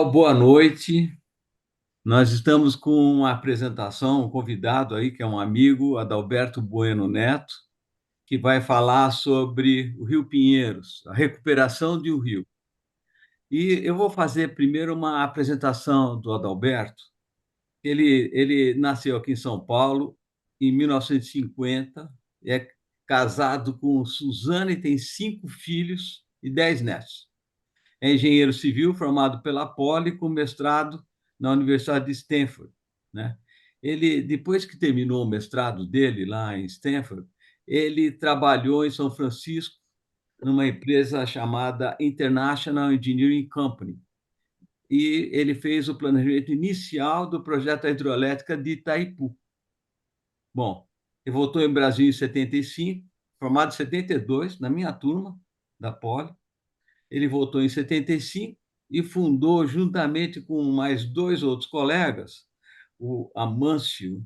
Boa noite. Nós estamos com uma apresentação, um convidado aí, que é um amigo, Adalberto Bueno Neto, que vai falar sobre o Rio Pinheiros, a recuperação de um rio. E eu vou fazer primeiro uma apresentação do Adalberto. Ele nasceu aqui em São Paulo em 1950, é casado com Suzana e tem 5 filhos e 10 netos. É engenheiro civil formado pela Poli com mestrado na Universidade de Stanford, né? Ele, depois que terminou o mestrado dele lá em Stanford, ele trabalhou em São Francisco numa empresa chamada International Engineering Company e ele fez o planejamento inicial do projeto da hidrelétrica de Itaipu. Bom, ele voltou em Brasil em 75, formado em 72, na minha turma da Poli. Ele voltou em 75 e fundou, juntamente com mais dois outros colegas, o Amâncio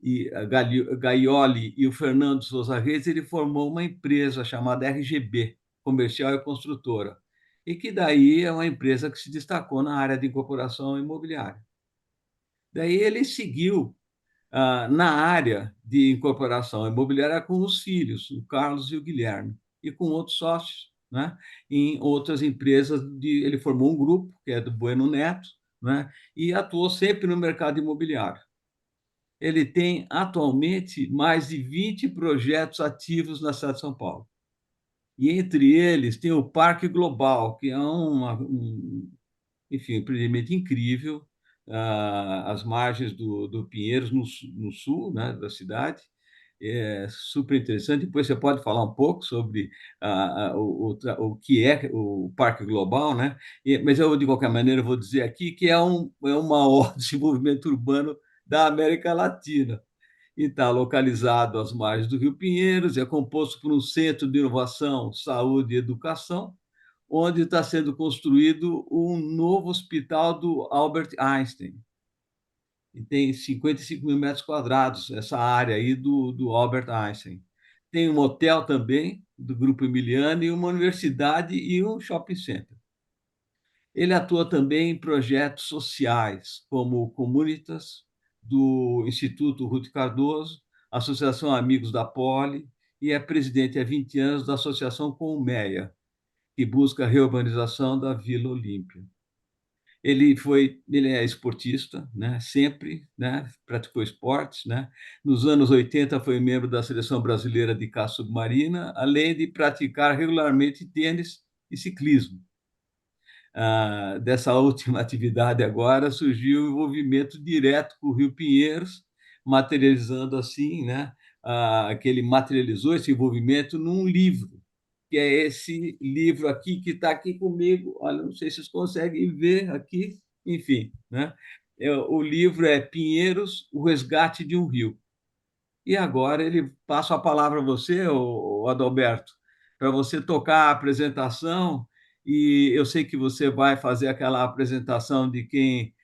e a Gaioli e o Fernando Souza Reis, ele formou uma empresa chamada RGB, Comercial e Construtora, e que daí é uma empresa que se destacou na área de incorporação imobiliária. Daí ele seguiu na área de incorporação imobiliária com os filhos, o Carlos e o Guilherme, e com outros sócios, né? Em outras empresas. Ele formou um grupo, que é do Bueno Neto, né? E atuou sempre no mercado imobiliário. Ele tem atualmente mais de 20 projetos ativos na cidade de São Paulo. E entre eles tem o Parque Global, que é enfim, um empreendimento incrível, às margens do Pinheiros, no sul, né, da cidade. É super interessante. Depois você pode falar um pouco sobre o que é o Parque Global, né? Mas eu, de qualquer maneira, vou dizer aqui que é o maior desenvolvimento urbano da América Latina. E está localizado às margens do Rio Pinheiros, é composto por um centro de inovação, saúde e educação, onde está sendo construído um novo hospital do Albert Einstein. E tem 55 mil metros quadrados, essa área aí do Albert Einstein. Tem um hotel também, do Grupo Emiliano, e uma universidade e um shopping center. Ele atua também em projetos sociais, como o Comunitas, do Instituto Ruth Cardoso, Associação Amigos da Poli, e é presidente há 20 anos da Associação Colmeia, que busca a reurbanização da Vila Olímpia. Ele é esportista, né? Sempre, né? Praticou esportes, né? Nos anos 80 foi membro da seleção brasileira de caça submarina, além de praticar regularmente tênis e ciclismo. Dessa última atividade agora surgiu o envolvimento direto com o Rio Pinheiros, materializando assim, né? Que ele materializou esse envolvimento num livro, que é esse livro aqui que está aqui comigo. Olha, não sei se vocês conseguem ver aqui, enfim, né? O livro é Pinheiros, o Resgate de um Rio. E agora ele passa a palavra a você, o Adalberto, para você tocar a apresentação. E eu sei que você vai fazer aquela apresentação de quem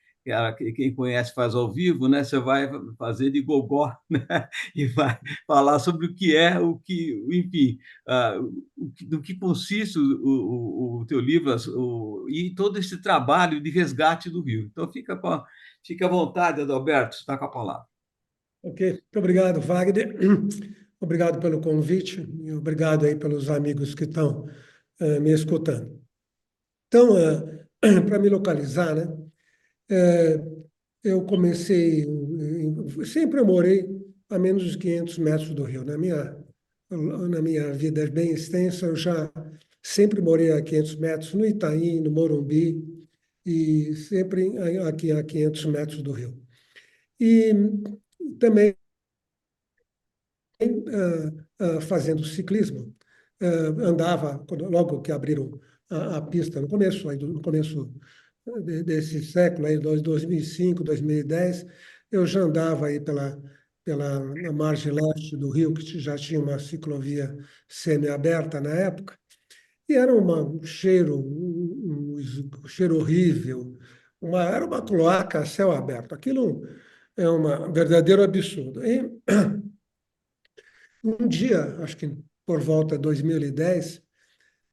conhece faz ao vivo, né? Você vai fazer de gogó, né? E vai falar sobre o que é, enfim, do que consiste o teu livro e todo esse trabalho de resgate do Rio. Então, fica à vontade, Adalberto, está com a palavra. Ok, muito obrigado, Wagner. Obrigado pelo convite e obrigado aí pelos amigos que estão me escutando. Então, para me localizar, né, eh, eu comecei, sempre eu morei a menos de 500 metros do rio. Na minha vida bem extensa, eu já sempre morei a 500 metros no Itaim, no Morumbi, e sempre aqui a 500 metros do rio. E também fazendo ciclismo. Andava, logo que abriram a pista, no começo desse século, aí, 2005, 2010, eu já andava aí pela na margem leste do Rio, que já tinha uma ciclovia semi-aberta na época, e era um cheiro, um cheiro horrível, era uma cloaca a céu aberto. Aquilo é um verdadeiro absurdo. E um dia, acho que por volta de 2010,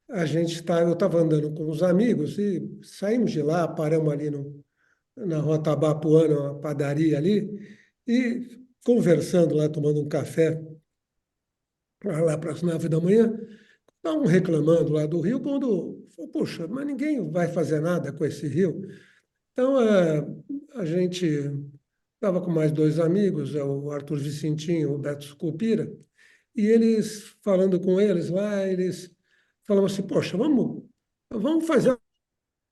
eu estava andando com os amigos e saímos de lá, paramos ali na Rua Tabapuana, uma padaria ali, e conversando lá, tomando um café, lá para as 9 da manhã, estavam reclamando lá do rio, quando, poxa, mas ninguém vai fazer nada com esse rio. Então, a gente estava com mais dois amigos, o Arthur Vicentinho e o Beto Sucupira, e eles, falando com eles lá, eles falavam assim, poxa, vamos fazer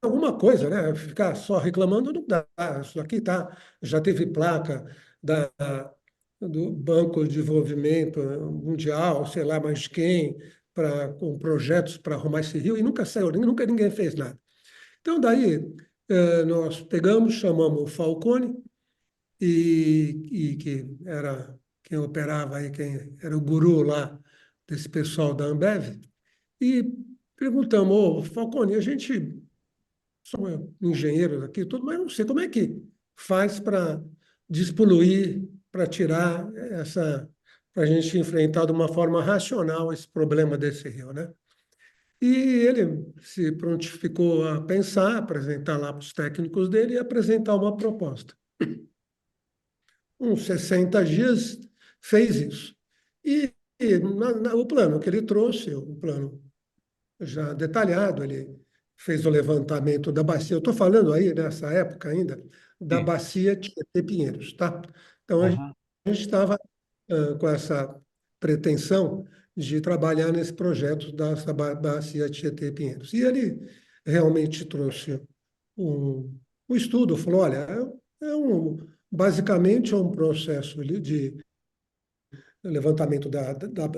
alguma coisa, né? Ficar só reclamando não dá. Isso aqui tá, já teve placa da, do Banco de Desenvolvimento Mundial, sei lá mais quem, com projetos para arrumar esse rio, e nunca saiu, nunca ninguém fez nada. Então, daí, nós pegamos, chamamos o Falcone, e que era quem operava aí, quem era o guru lá desse pessoal da Ambev, e perguntamos, ô, Falcone, a gente somos engenheiros aqui, tudo, mas eu não sei como é que faz para despoluir, para tirar para a gente enfrentar de uma forma racional esse problema desse rio, né? E ele se prontificou a pensar, apresentar lá para os técnicos dele e apresentar uma proposta. Uns 60 dias fez isso. O plano que ele trouxe, um plano já detalhado, ele fez o levantamento da bacia. Eu estou falando aí, nessa época ainda, da Sim. bacia Tietê-Pinheiros, tá? Então, a gente Aham. estava com essa pretensão de trabalhar nesse projeto dessa bacia Tietê-Pinheiros. E ele realmente trouxe um, um estudo, falou, olha, basicamente é um processo de levantamento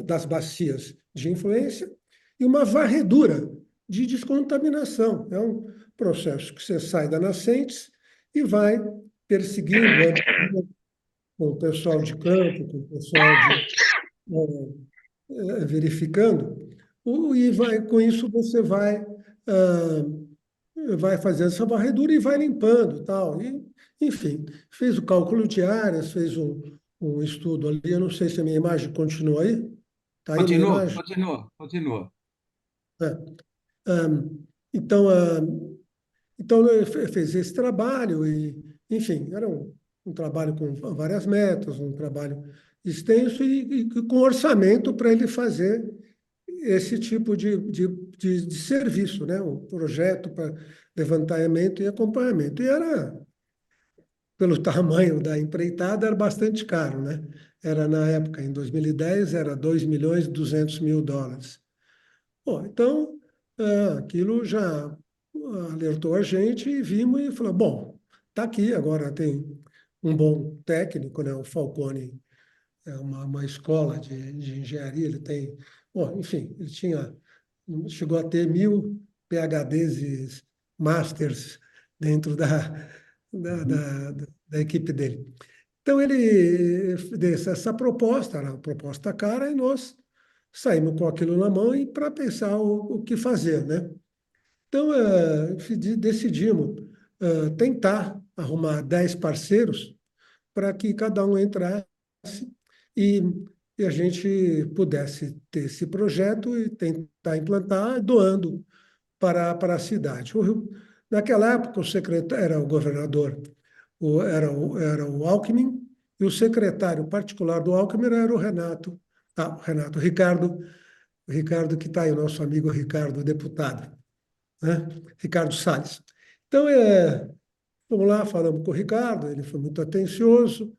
das bacias de influência e uma varredura de descontaminação. É um processo que você sai da nascentes e vai perseguindo com o pessoal de campo, com o pessoal verificando, e com isso você vai fazendo essa varredura e vai limpando, tal. E, enfim, fez o cálculo de áreas, fez um estudo ali. Eu não sei se a minha imagem continua aí. Está aí a minha Continua, imagem? continua, continua. É. Então, ele fez esse trabalho e, enfim, era um trabalho com várias metas, um trabalho extenso e com orçamento para ele fazer esse tipo de serviço, né? Um projeto para levantamento e acompanhamento. E era, pelo tamanho da empreitada, era bastante caro, né? Era, na época, em 2010, era 2.200.000 dólares. Bom, então, aquilo já alertou a gente e vimos e falou, bom, está aqui, agora tem um bom técnico, né? O Falcone é uma escola de engenharia, ele tem, bom, enfim, chegou a ter 1.000 PhDs e Masters dentro da, Uhum. da, da equipe dele. Então, ele fez essa proposta, era uma proposta cara, e nós saímos com aquilo na mão e para pensar o que fazer, né? Então, decidimos tentar arrumar 10 parceiros para que cada um entrasse e, e a gente pudesse ter esse projeto e tentar implantar doando para a cidade. Naquela época, o secretário era o governador, era o Alckmin, e o secretário particular do Alckmin era o Ricardo que está aí, o nosso amigo Ricardo, deputado, né? Ricardo Salles. Então, fomos lá, falamos com o Ricardo, ele foi muito atencioso,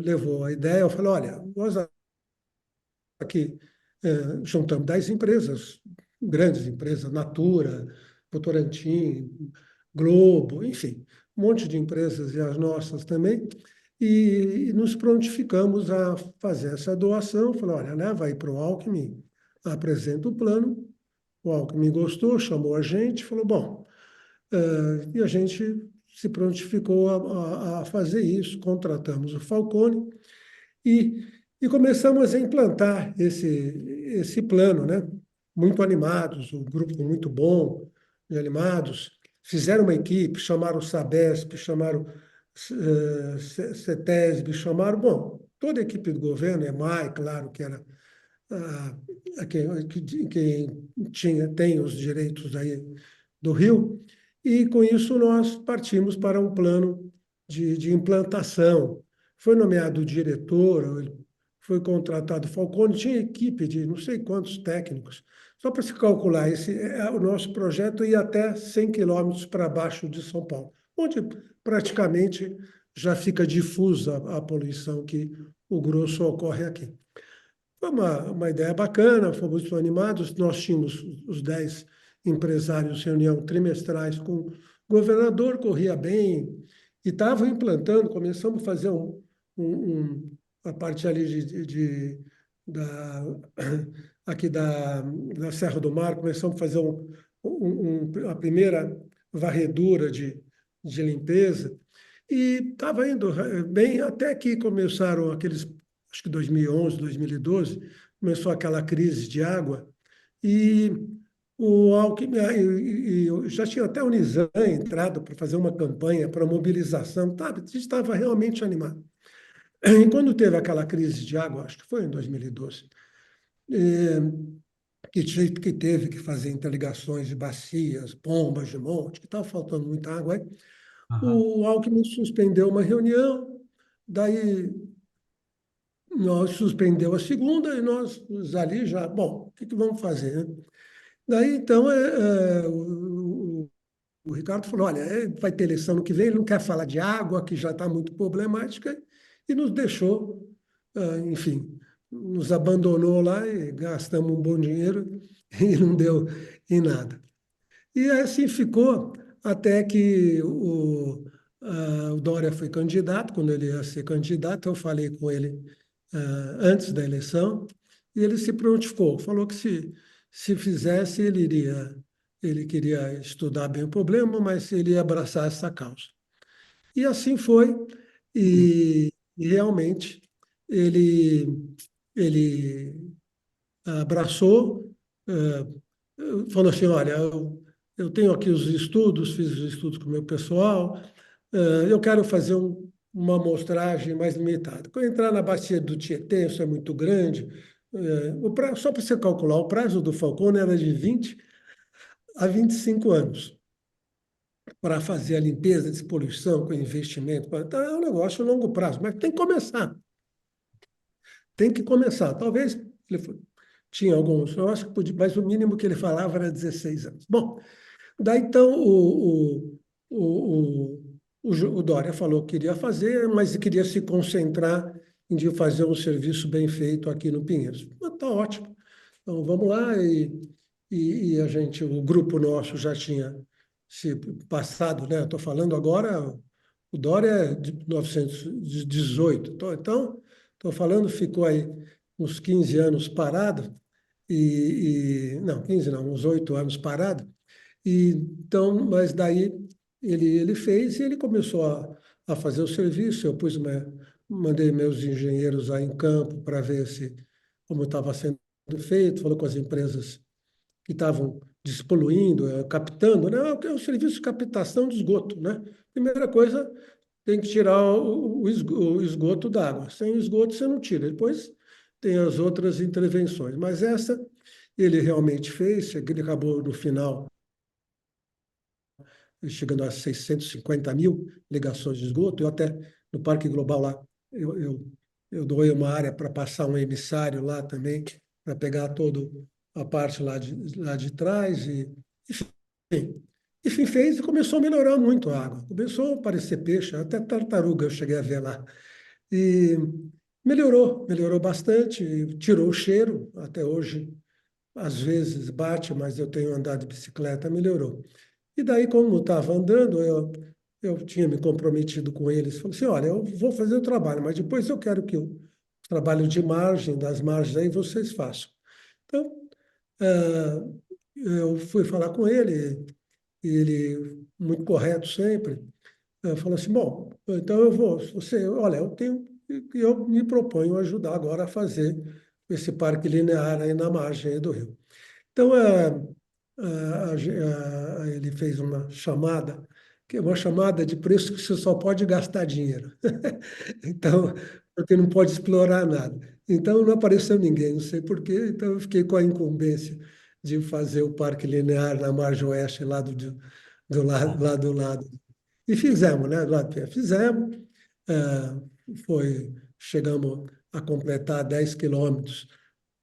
levou a ideia, eu falei, olha, nós aqui juntamos 10 empresas, grandes empresas, Natura, Votorantim, Globo, enfim, um monte de empresas e as nossas também, e nos prontificamos a fazer essa doação. Falei, olha, leva aí para o Alckmin, apresenta o plano. O Alckmin gostou, chamou a gente, falou, bom, e a gente se prontificou a fazer isso, contratamos o Falcone, e, e começamos a implantar esse plano, né? Muito animados, um grupo muito bom, de animados. Fizeram uma equipe, chamaram o Sabesp, chamaram CETESB, chamaram, bom, toda a equipe do governo, EMAI, claro que era quem tem os direitos aí do rio, e com isso nós partimos para um plano de implantação. Foi nomeado diretor, foi contratado Falcone, tinha equipe de não sei quantos técnicos. Só para se calcular, o nosso projeto ia até 100 quilômetros para baixo de São Paulo, onde praticamente já fica difusa a poluição que o grosso ocorre aqui. Foi uma ideia bacana, fomos muito animados. Nós tínhamos os 10 empresários reunião trimestrais com o governador, corria bem, e estavam implantando, começamos a fazer a parte ali da, aqui da Serra do Mar, começamos a fazer a primeira varredura de limpeza, e estava indo bem, até que começaram aqueles, acho que 2011, 2012, começou aquela crise de água, e o Alckmin, e já tinha até o Nizam entrado para fazer uma campanha para mobilização, tá? A gente estava realmente animado. E quando teve aquela crise de água, acho que foi em 2012, que teve que fazer interligações de bacias, bombas de monte, que estava faltando muita água, aí, Aham. o Alckmin suspendeu uma reunião, daí nós suspendeu a segunda e nós ali já, bom, o que vamos fazer, né? Daí, então, o Ricardo falou, olha, vai ter eleição no que vem, ele não quer falar de água, que já está muito problemática, e nos deixou, enfim, nos abandonou lá e gastamos um bom dinheiro e não deu em nada. E assim ficou até que o Dória foi candidato. Quando ele ia ser candidato, eu falei com ele antes da eleição, e ele se prontificou, falou que se fizesse, ele queria estudar bem o problema, mas ele ia abraçar essa causa. E assim foi, e realmente ele, ele abraçou, falou assim, olha, eu tenho aqui os estudos, fiz os estudos com o meu pessoal, eu quero fazer uma amostragem mais limitada. Quando entrar na bacia do Tietê, isso é muito grande, só para você calcular, o prazo do Falcone era de 20 a 25 anos para fazer a limpeza, despoluição, com investimento. Então, é um negócio a longo prazo, mas tem que começar. Tem que começar. Talvez tinha alguns, eu acho que podia, mas o mínimo que ele falava era 16 anos. Bom, daí então o, o Dória falou que queria fazer, mas queria se concentrar em de fazer um serviço bem feito aqui no Pinheiros. Está ótimo. Então vamos lá, e a gente, o grupo nosso já tinha se passado, né? Estou falando agora, o Dória é de 1918, então estou falando, ficou aí uns 15 anos parado, não, 15 não, uns 8 anos parado, e, então, mas daí ele fez e ele começou a fazer o serviço. Eu mandei meus engenheiros aí em campo para ver como estava sendo feito, falou com as empresas que estavam despoluindo, captando, né? É o serviço de captação de esgoto, né? Primeira coisa, tem que tirar o esgoto da água. Sem esgoto você não tira. Depois tem as outras intervenções. Mas essa ele realmente fez, ele acabou no final chegando a 650 mil ligações de esgoto. Eu até, no Parque Global lá, eu doei uma área para passar um emissário lá também, para pegar toda a parte lá de trás. Enfim, enfim, fez e começou a melhorar muito a água. Começou a aparecer peixe, até tartaruga eu cheguei a ver lá. E melhorou bastante, tirou o cheiro, até hoje, às vezes bate, mas eu tenho andado de bicicleta, melhorou. E daí, como estava andando, eu tinha me comprometido com eles. Falei assim, olha, eu vou fazer o trabalho, mas depois eu quero que o trabalho de margem, das margens aí, vocês façam. Então, eu fui falar com ele, e ele, muito correto sempre, falou assim, bom, então olha, eu me proponho ajudar agora a fazer esse parque linear aí na margem aí do rio. Então, ele fez uma chamada, que é uma chamada de preço que você só pode gastar dinheiro. Então, porque não pode explorar nada. Então não apareceu ninguém, não sei por quê, então eu fiquei com a incumbência de fazer o Parque Linear na margem oeste, lá do lado. E fizemos, né? Lá fizemos, chegamos a completar 10 quilômetros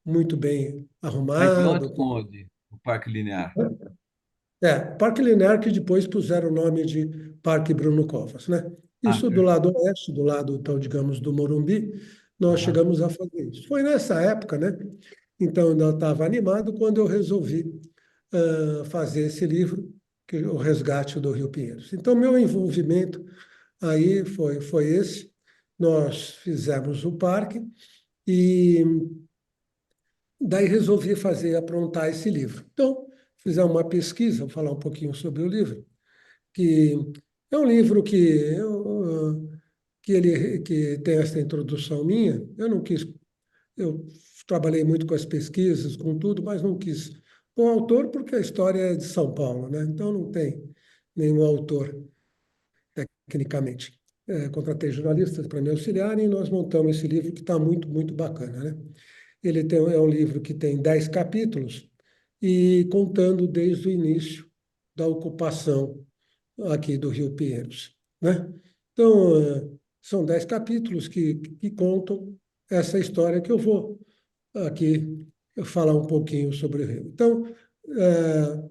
muito bem Está em arrumado. quilômetro onde? O Parque Linear. Parque Linear, que depois puseram o nome de Parque Bruno Covas, né? Ah, Isso do perfeito. lado oeste, do lado, então, digamos, do Morumbi, nós Aham. chegamos a fazer isso. Foi nessa época, né? Então, eu ainda estava animado quando eu resolvi fazer esse livro, que é O Resgate do Rio Pinheiros. Então, meu envolvimento aí foi esse. Nós fizemos o parque e daí resolvi aprontar esse livro. Então, fizemos uma pesquisa, vou falar um pouquinho sobre o livro, que é um livro que tem essa introdução minha. Eu trabalhei muito com as pesquisas, com tudo, mas não quis o autor porque a história é de São Paulo, né? Então não tem nenhum autor tecnicamente. Contratei jornalistas para me auxiliarem e nós montamos esse livro que está muito, muito bacana, né? É um livro que tem 10 capítulos e contando desde o início da ocupação aqui do Rio Pinheiros, né? Então, são 10 capítulos que contam essa história que eu vou aqui falar um pouquinho sobre o Rio. Então, eh,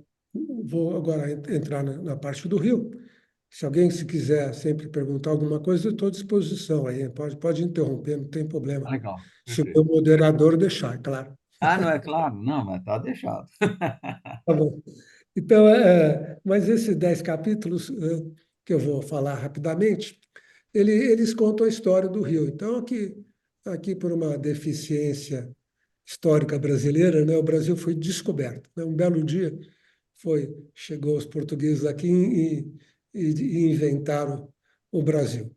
vou agora entrar na parte do Rio. Se alguém se quiser sempre perguntar alguma coisa, eu estou à disposição aí. Pode interromper, não tem Ah, problema. legal, Se o meu perfeito. moderador deixar, é claro. Ah, não, é claro, não, mas está deixado. Tá bom. Então, mas esses 10 capítulos que eu vou falar rapidamente, eles contam a história do Rio. Então, aqui por uma deficiência histórica brasileira, né, o Brasil foi descoberto, né? Um belo dia chegou os portugueses aqui e inventaram o Brasil.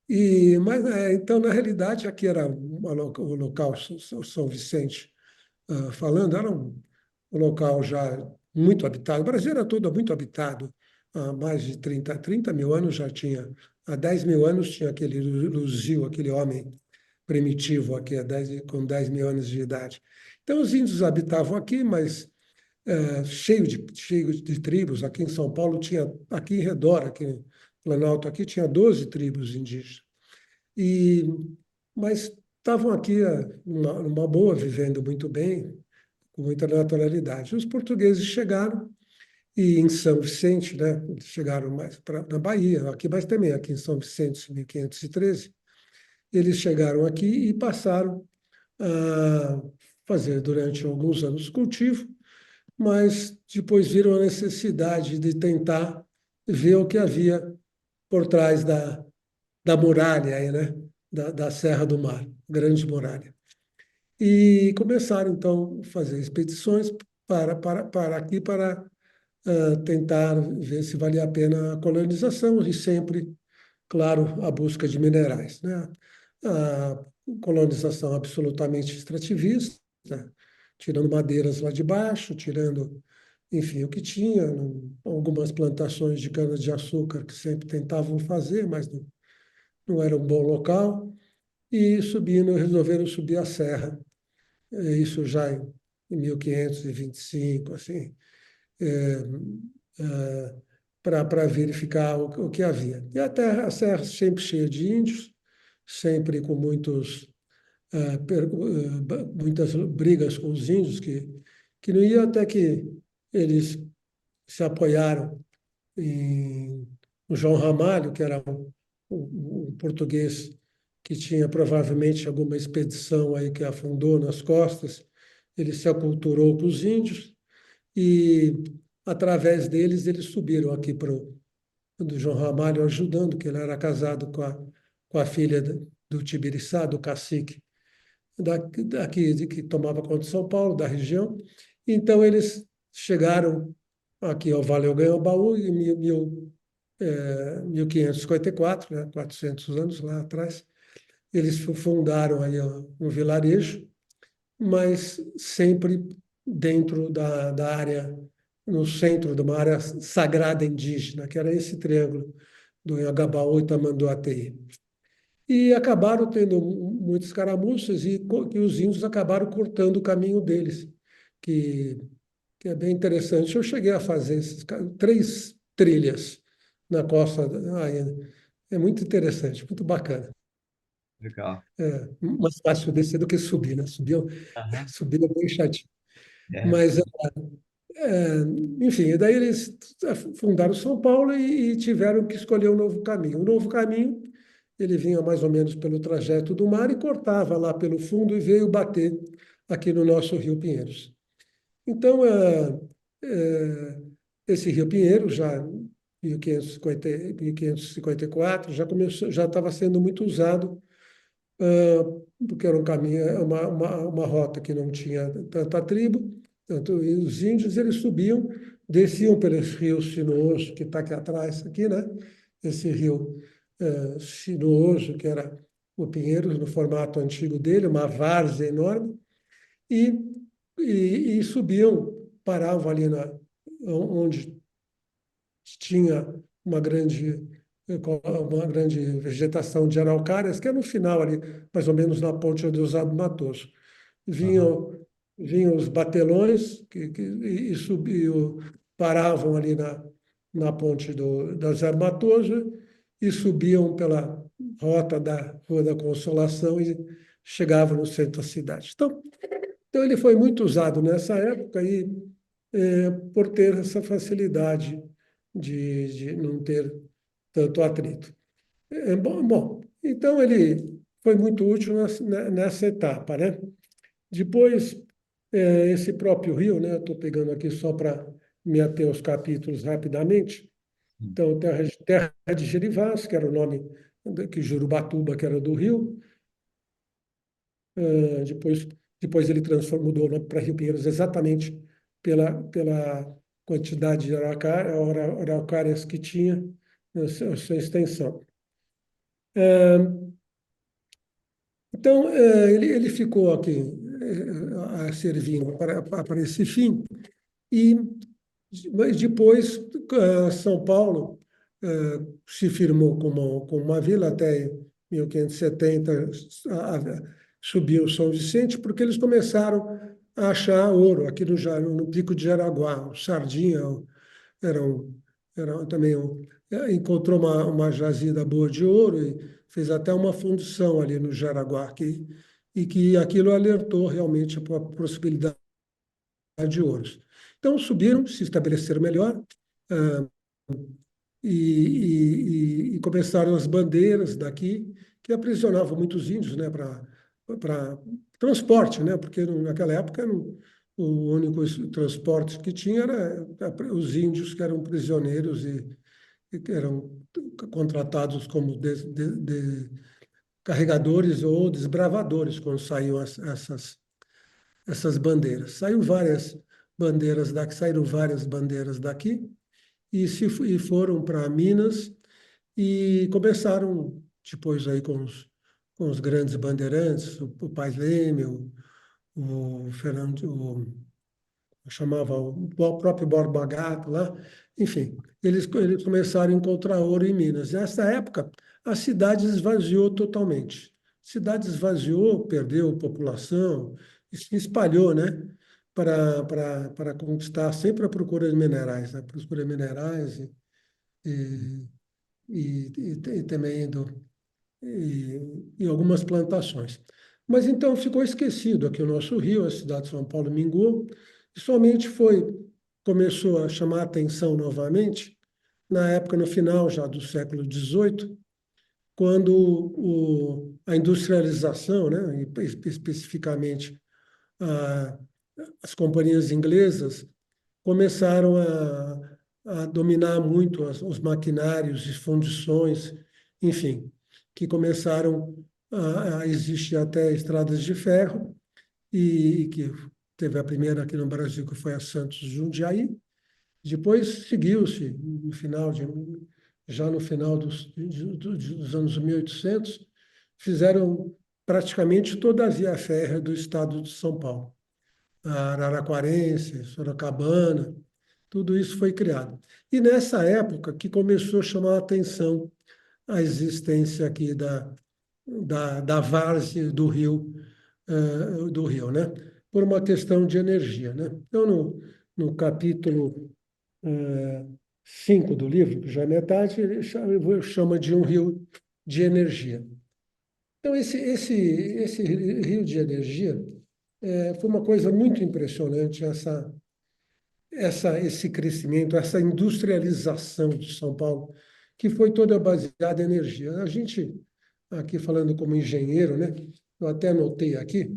Então, na realidade, aqui era o local São Vicente, falando, era um local já muito habitado. O Brasil era todo muito habitado. Há mais de 30 mil anos já tinha. Há 10 mil anos tinha aquele Luzio, aquele homem primitivo aqui, com 10 mil anos de idade. Então, os índios habitavam aqui, mas cheio de tribos. Aqui em São Paulo tinha, aqui em redor, aqui no Planalto, aqui tinha 12 tribos indígenas. E, mas estavam aqui numa boa, vivendo muito bem, com muita naturalidade. Os portugueses chegaram e em São Vicente, né, chegaram mais na Bahia, aqui, mas também aqui em São Vicente, em 1513, eles chegaram aqui e passaram a fazer durante alguns anos cultivo, mas depois viram a necessidade de tentar ver o que havia por trás da muralha aí, né, da Serra do Mar, Grande Muralha. E começaram, então, a fazer expedições para aqui, para tentar ver se valia a pena a colonização e sempre, claro, a busca de minerais, né? A colonização absolutamente extrativista, né? Tirando madeiras lá de baixo, tirando, enfim, o que tinha, algumas plantações de cana-de-açúcar que sempre tentavam fazer, mas não era um bom local, e resolveram subir a serra, isso já em 1525, assim, para verificar o que havia. E a serra sempre cheia de índios, sempre com muitas brigas com os índios, que não ia até que eles se apoiaram em o João Ramalho, que era um português que tinha provavelmente alguma expedição aí que afundou nas costas. Ele se aculturou com os índios e, através deles, eles subiram aqui para do João Ramalho, ajudando, que ele era casado com a filha do Tibiriçá, do cacique daqui, que tomava conta de São Paulo, da região. Então, eles chegaram aqui ao Vale do Ganhambaú em 1554, né, 400 anos lá atrás. Eles fundaram aí um vilarejo, mas sempre dentro da área, no centro de uma área sagrada indígena, que era esse triângulo do Anhangabaú e Tamanduateí. E acabaram tendo muitas caramuças e que os índios acabaram cortando o caminho deles, que, que é bem interessante. Eu cheguei a fazer 3 trilhas na costa. É muito interessante, muito bacana. Legal. É mais fácil descer do que subir, né? Aham. Subir é bem chatinho. É. Mas, enfim, e daí eles fundaram São Paulo e tiveram que escolher um novo caminho. O novo caminho, ele vinha mais ou menos pelo trajeto do mar e cortava lá pelo fundo e veio bater aqui no nosso Rio Pinheiros. Então, é, esse Rio Pinheiros, já em 1550, 1554, já começou, já estava sendo muito usado, porque era um caminho, uma rota que não tinha tanta tribo, tanto e os índios eles subiam, desciam pelo rio Sinuoso, que está aqui atrás, aqui, né? Esse rio Sinuoso, que era o Pinheiros no formato antigo dele, uma várzea enorme, e, e subiam, paravam ali onde tinha uma grande vegetação de araucárias, que é no final ali, mais ou menos na ponte dos Matoso. Aham. Vinham os batelões e subiam, paravam ali na ponte das Matoso e subiam pela rota da Rua da Consolação e chegavam no centro da cidade. Então ele foi muito usado nessa época e por ter essa facilidade de não ter tanto atrito. Bom, então ele foi muito útil nessa etapa, né? Depois, esse próprio rio, né? Estou pegando aqui só para me ater aos capítulos rapidamente. Então, terra de Jerivás, que era o nome que Jurubatuba, que era do rio. Depois, depois ele mudou para Rio Pinheiros exatamente pela quantidade de araucárias que tinha na sua extensão. Então, ele ficou aqui servindo para esse fim, e mas depois São Paulo se firmou como uma vila até 1570, subiu São Vicente, porque eles começaram a achar ouro aqui no Pico de Jaraguá. O Sardinha era, um, também encontrou uma jazida boa de ouro e fez até uma fundição ali no Jaraguá, e que aquilo alertou realmente para a possibilidade de ouros. Então subiram, se estabeleceram melhor, ah, e começaram as bandeiras daqui, que aprisionavam muitos índios, né, para transporte, né, porque naquela época o único transporte que tinha era os índios que eram prisioneiros e que eram contratados como carregadores ou desbravadores quando saíam essas bandeiras. Saíram várias bandeiras daqui e foram para Minas e começaram depois aí com os grandes bandeirantes, o Paz Leme, o Fernando, chamava o próprio Borba Gato lá, enfim, eles começaram a encontrar ouro em Minas. Nessa época, a cidade esvaziou totalmente. A cidade esvaziou, perdeu população, e se espalhou, né? Para conquistar sempre a procura de minerais, né? Procura de minerais e, e também e algumas plantações. Mas então ficou esquecido aqui o nosso rio, a cidade de São Paulo minguou, e somente começou a chamar a atenção novamente na época, no final já do século XVIII, quando a industrialização, né, e especificamente a, as companhias inglesas, começaram a dominar muito os maquinários e fundições, enfim, que começaram a existir até estradas de ferro, e que teve a primeira aqui no Brasil, que foi a Santos Jundiaí. Depois seguiu-se, já no final dos anos 1800, fizeram praticamente toda a via férrea do estado de São Paulo. A Araraquarense, Sorocabana, tudo isso foi criado. E nessa época que começou a chamar a atenção a existência aqui da várzea do rio, né? Por uma questão de energia, né? Então, no capítulo 5 do livro, que já é metade, ele chama de um rio de energia. Então, esse rio de energia foi uma coisa muito impressionante, esse crescimento, essa industrialização de São Paulo, que foi toda baseada em energia. A gente, aqui falando como engenheiro, né, eu até anotei aqui,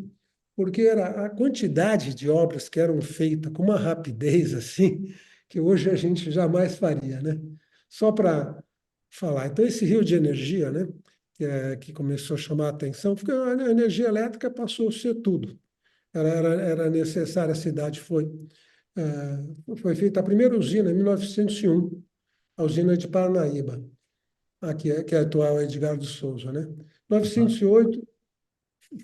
porque era a quantidade de obras que eram feitas com uma rapidez assim, que hoje a gente jamais faria, né? Só para falar. Então, esse rio de energia, né, que começou a chamar a atenção, porque a energia elétrica passou a ser tudo. Era necessária, a cidade foi feita a primeira usina em 1901, a usina de Paranaíba, aqui, que é a atual Edgar Souza, né? Aham. 1908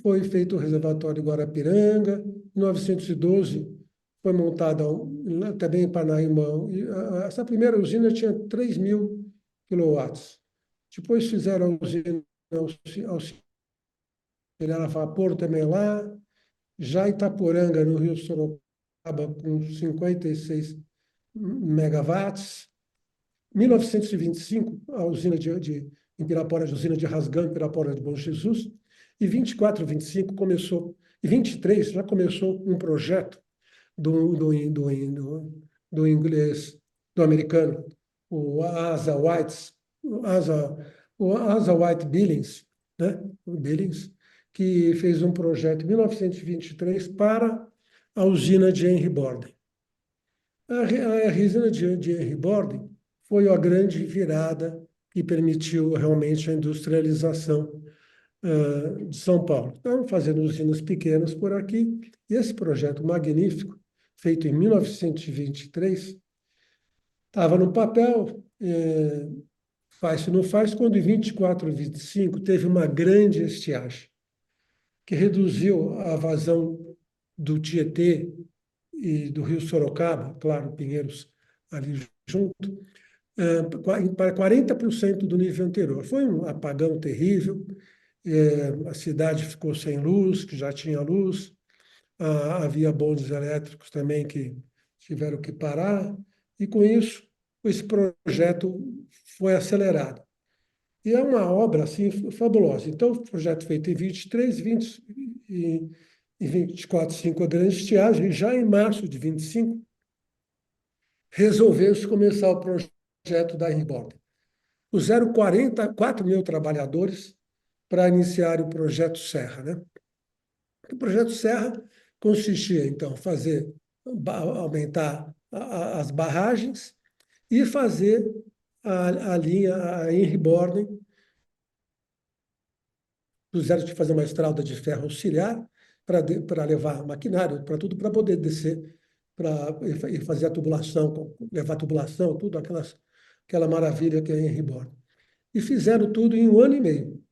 foi feito o reservatório Guarapiranga, em 1912 foi montada também em Paranaíba. Essa primeira usina tinha 3.000 quilowatts. Depois fizeram a usina auxiliar a vapor também lá, já Itaporanga, no Rio Sorocaba, com 56 megawatts. 1925, a usina em Pirapora, a usina de Rasgam, em Pirapora de Bom Jesus. E 24, 25 começou, e 23 já começou um projeto do, do, do, do, do inglês, do americano, o Asa White, o Asa White Billings, né? O Billings, que fez um projeto em 1923 para a usina de Henry Borden. A usina de Henry Borden foi a grande virada que permitiu realmente a industrialização de São Paulo. Então, fazendo usinas pequenas por aqui, e esse projeto magnífico, feito em 1923, estava no papel, faz se não faz, quando em 24 e 25 teve uma grande estiagem, que reduziu a vazão do Tietê e do Rio Sorocaba, claro, Pinheiros ali junto, para 40% do nível anterior. Foi um apagão terrível, a cidade ficou sem luz, que já tinha luz, havia bondes elétricos também que tiveram que parar, e com isso, esse projeto foi acelerado. E é uma obra assim fabulosa. Então, o projeto feito em 23, 20 e 24, 5 a grande estiagem, e já em março de 25, resolveu-se começar o projeto da Rimborg. Puseram 4.000 trabalhadores para iniciar o projeto Serra, né? O projeto Serra consistia, então, aumentar as barragens e fazer a linha, a Henry Borden, puseram de fazer uma estrada de ferro auxiliar para levar maquinário, para tudo, para poder descer e fazer a tubulação, levar a tubulação, tudo, aquela maravilha que é Henry Borden. E fizeram tudo em um ano e meio.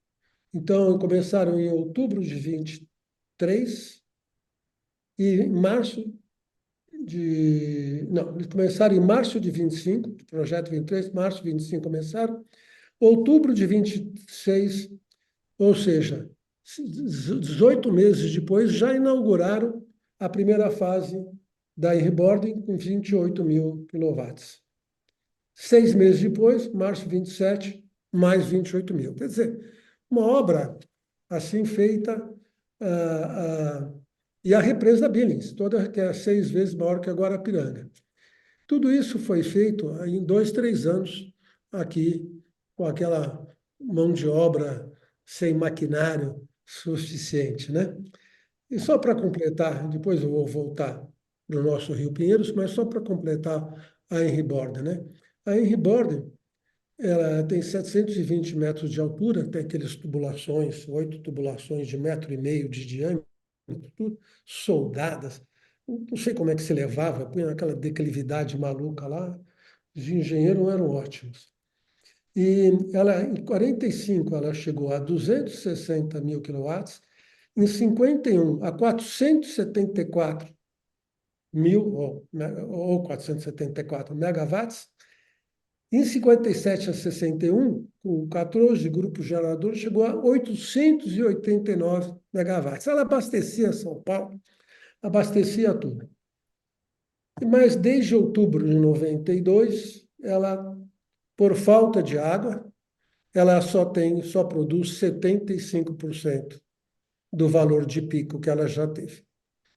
Então, começaram em outubro de 23 e em março de... Não, eles começaram em março de 25, projeto 23, março de 25 começaram, outubro de 26, ou seja, 18 meses depois, já inauguraram a primeira fase da Inboarding com 28.000 quilowatts. 6 meses depois, março de 27, mais 28.000. Quer dizer, uma obra assim feita, e a represa Billings, toda que é 6 vezes maior que a Guarapiranga. Tudo isso foi feito em 2, 3 anos aqui, com aquela mão de obra sem maquinário suficiente, né? E só para completar, depois eu vou voltar no nosso Rio Pinheiros, mas só para completar a Henry Borden, né? A Henry Borden, ela tem 720 metros de altura, tem aquelas tubulações, 8 tubulações de 1,5 metro de diâmetro, tudo soldadas. Não sei como é que se levava, punha aquela declividade maluca lá. Os engenheiros eram ótimos. E ela, em 45, ela chegou a 260.000 quilowatts, em 51 a 474.000, ou 474 megawatts, Em 57 a 61, o 14 grupo gerador chegou a 889 megawatts. Ela abastecia São Paulo, abastecia tudo. Mas desde outubro de 92, ela, por falta de água, ela só produz 75% do valor de pico que ela já teve.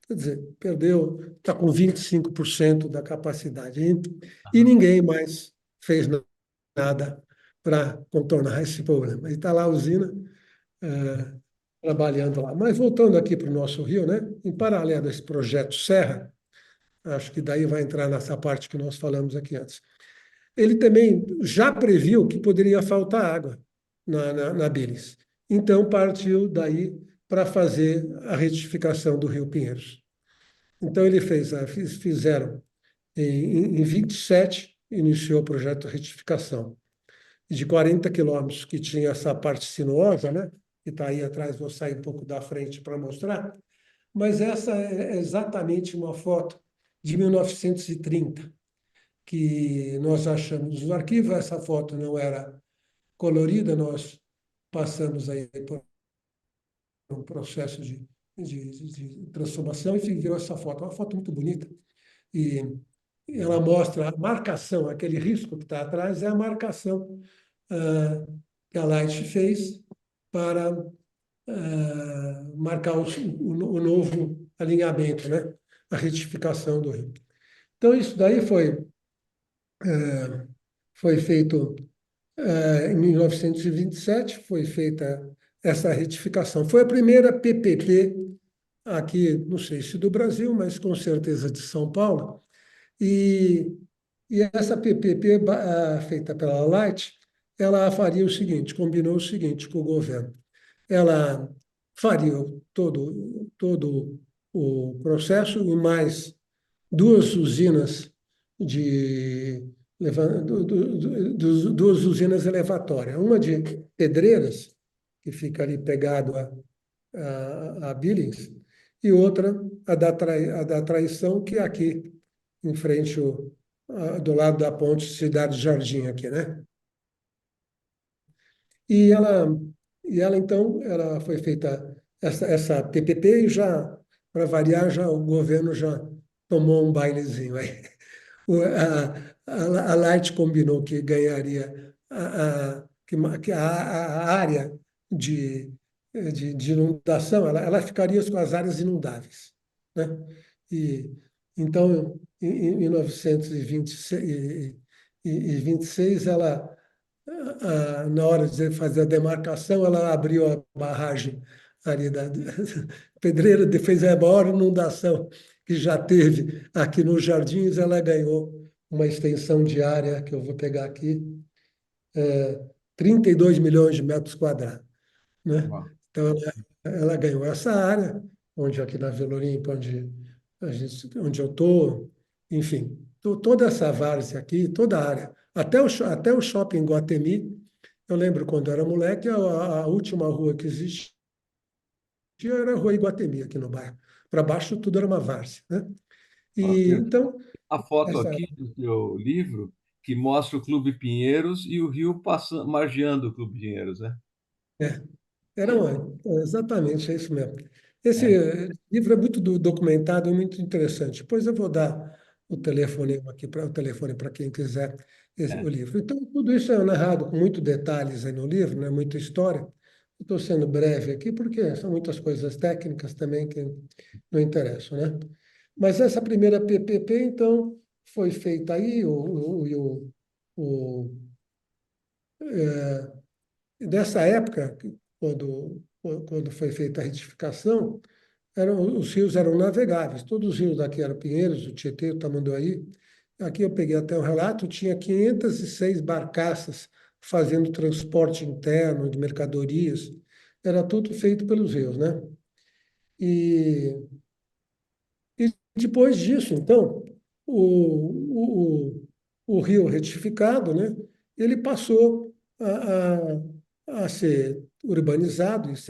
Quer dizer, perdeu, está com 25% da capacidade. E Aham. ninguém mais fez nada para contornar esse problema. E está lá a usina trabalhando lá. Mas voltando aqui para o nosso rio, né? Em paralelo a esse projeto Serra, acho que daí vai entrar nessa parte que nós falamos aqui antes. Ele também já previu que poderia faltar água na Billings. Então, partiu daí para fazer a retificação do Rio Pinheiros. Então, fizeram em 27, iniciou o projeto de retificação de 40 quilômetros, que tinha essa parte sinuosa, né? Que está aí atrás, vou sair um pouco da frente para mostrar, mas essa é exatamente uma foto de 1930, que nós achamos no arquivo. Essa foto não era colorida, nós passamos aí por um processo de transformação e virou essa foto. É uma foto muito bonita. E ela mostra a marcação, aquele risco que está atrás é a marcação que a Light fez para marcar o novo alinhamento, né? A retificação do rio. Então, isso daí foi feito em 1927, foi feita essa retificação. Foi a primeira PPP aqui, não sei se do Brasil, mas com certeza de São Paulo. E, e essa PPP feita pela Light, ela faria o seguinte, combinou o seguinte com o governo. Ela faria todo o processo e mais duas usinas de duas usinas elevatórias, uma de Pedreiras, que fica ali pegado a Billings, e outra a da Traição, que é aqui em frente do lado da ponte Cidade Jardim aqui, né? E ela, então, ela foi feita essa PPP e já, para variar, já o governo já tomou um bailezinho aí. A Light combinou que ganharia que a área de inundação, ela ficaria com as áreas inundáveis, né? E, então, em 1926, 26, ela na hora de fazer a demarcação, ela abriu a barragem ali da Pedreira, fez a maior inundação que já teve aqui nos Jardins. Ela ganhou uma extensão de área, que eu vou pegar aqui, 32 milhões de metros quadrados, né? Uau. Então, ela ganhou essa área, onde aqui na Vila Olímpia, onde eu estou, enfim, toda essa várzea aqui, toda a área, até o shopping Guatemi. Eu lembro quando eu era moleque, a última rua que existia era a Rua Iguatemi, aqui no bairro. Para baixo tudo era uma várzea, né? Ó, E então, a foto essa, aqui do seu livro que mostra o Clube Pinheiros e o rio passando, margeando o Clube Pinheiros, né? é, era exatamente, é isso mesmo. Esse É, livro é muito documentado, é muito interessante. Depois eu vou dar o telefone para quem quiser o é, livro. Então, tudo isso é narrado com muito detalhes aí no livro, né? Muita história. Estou sendo breve aqui porque são muitas coisas técnicas também que não interessam, né? Mas essa primeira PPP, então, foi feita aí, o, dessa época, quando foi feita a retificação, os rios eram navegáveis. Todos os rios daqui eram Pinheiros, o Tietê, o Tamanduaí. Aqui eu peguei até um relato, tinha 506 barcaças fazendo transporte interno de mercadorias. Era tudo feito pelos rios, né? E, e depois disso, então, o rio retificado, né? Ele passou a ser urbanizado, de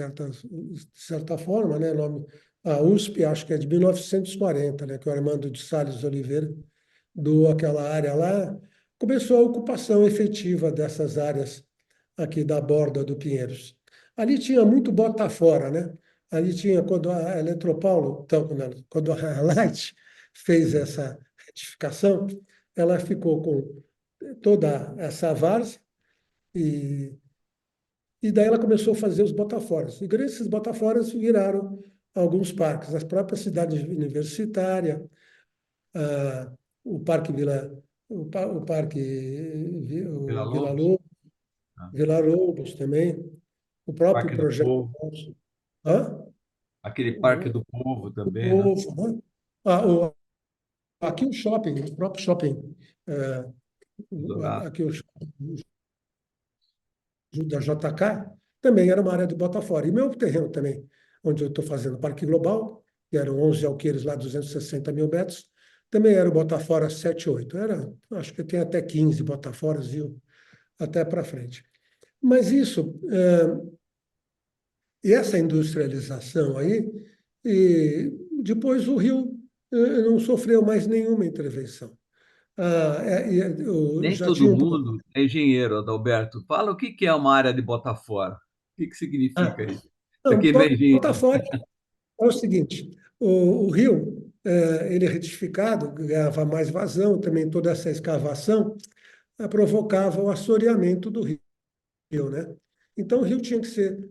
certa forma, né? A USP, acho que é de 1940, né? Que o Armando de Salles Oliveira doou aquela área lá. começou a ocupação efetiva dessas áreas aqui da borda do Pinheiros. Ali tinha muito bota fora, né? Ali tinha, quando a Eletropaulo, então, quando a Light fez essa retificação, ela ficou com toda essa várzea e, e daí ela começou a fazer os botaforas. E esses botaforas viraram alguns parques, a própria cidade universitária, ah, o Parque Vila, o Parque Vila o Vila Lobos, Lobos, tá? Vila Lobos também, o próprio Parque do projeto Povo, nosso. Hã? aquele Parque O, do Povo o também, né? povo, né? Aqui o shopping, o próprio shopping, Dourado. aqui o shopping da JK, também era uma área de Botafora. E meu terreno também, onde eu estou fazendo o Parque Global, que eram 11 alqueires lá, 260 mil metros, também era o Botafora 7, 8. Era, acho que tem até 15 Botaforas, viu? Até para frente. Mas isso, e essa industrialização aí, e depois o Rio não sofreu mais nenhuma intervenção. Eu Nem já todo tinha um. mundo é engenheiro, Adalberto. Fala o que que é uma área de Botafora. O que que significa Ah, isso? Isso não, aqui é meio engenheiro. Botafora é o seguinte: o rio, ele é retificado, ganhava mais vazão, também toda essa escavação provocava o assoreamento do rio, né? Então o rio tinha que ser,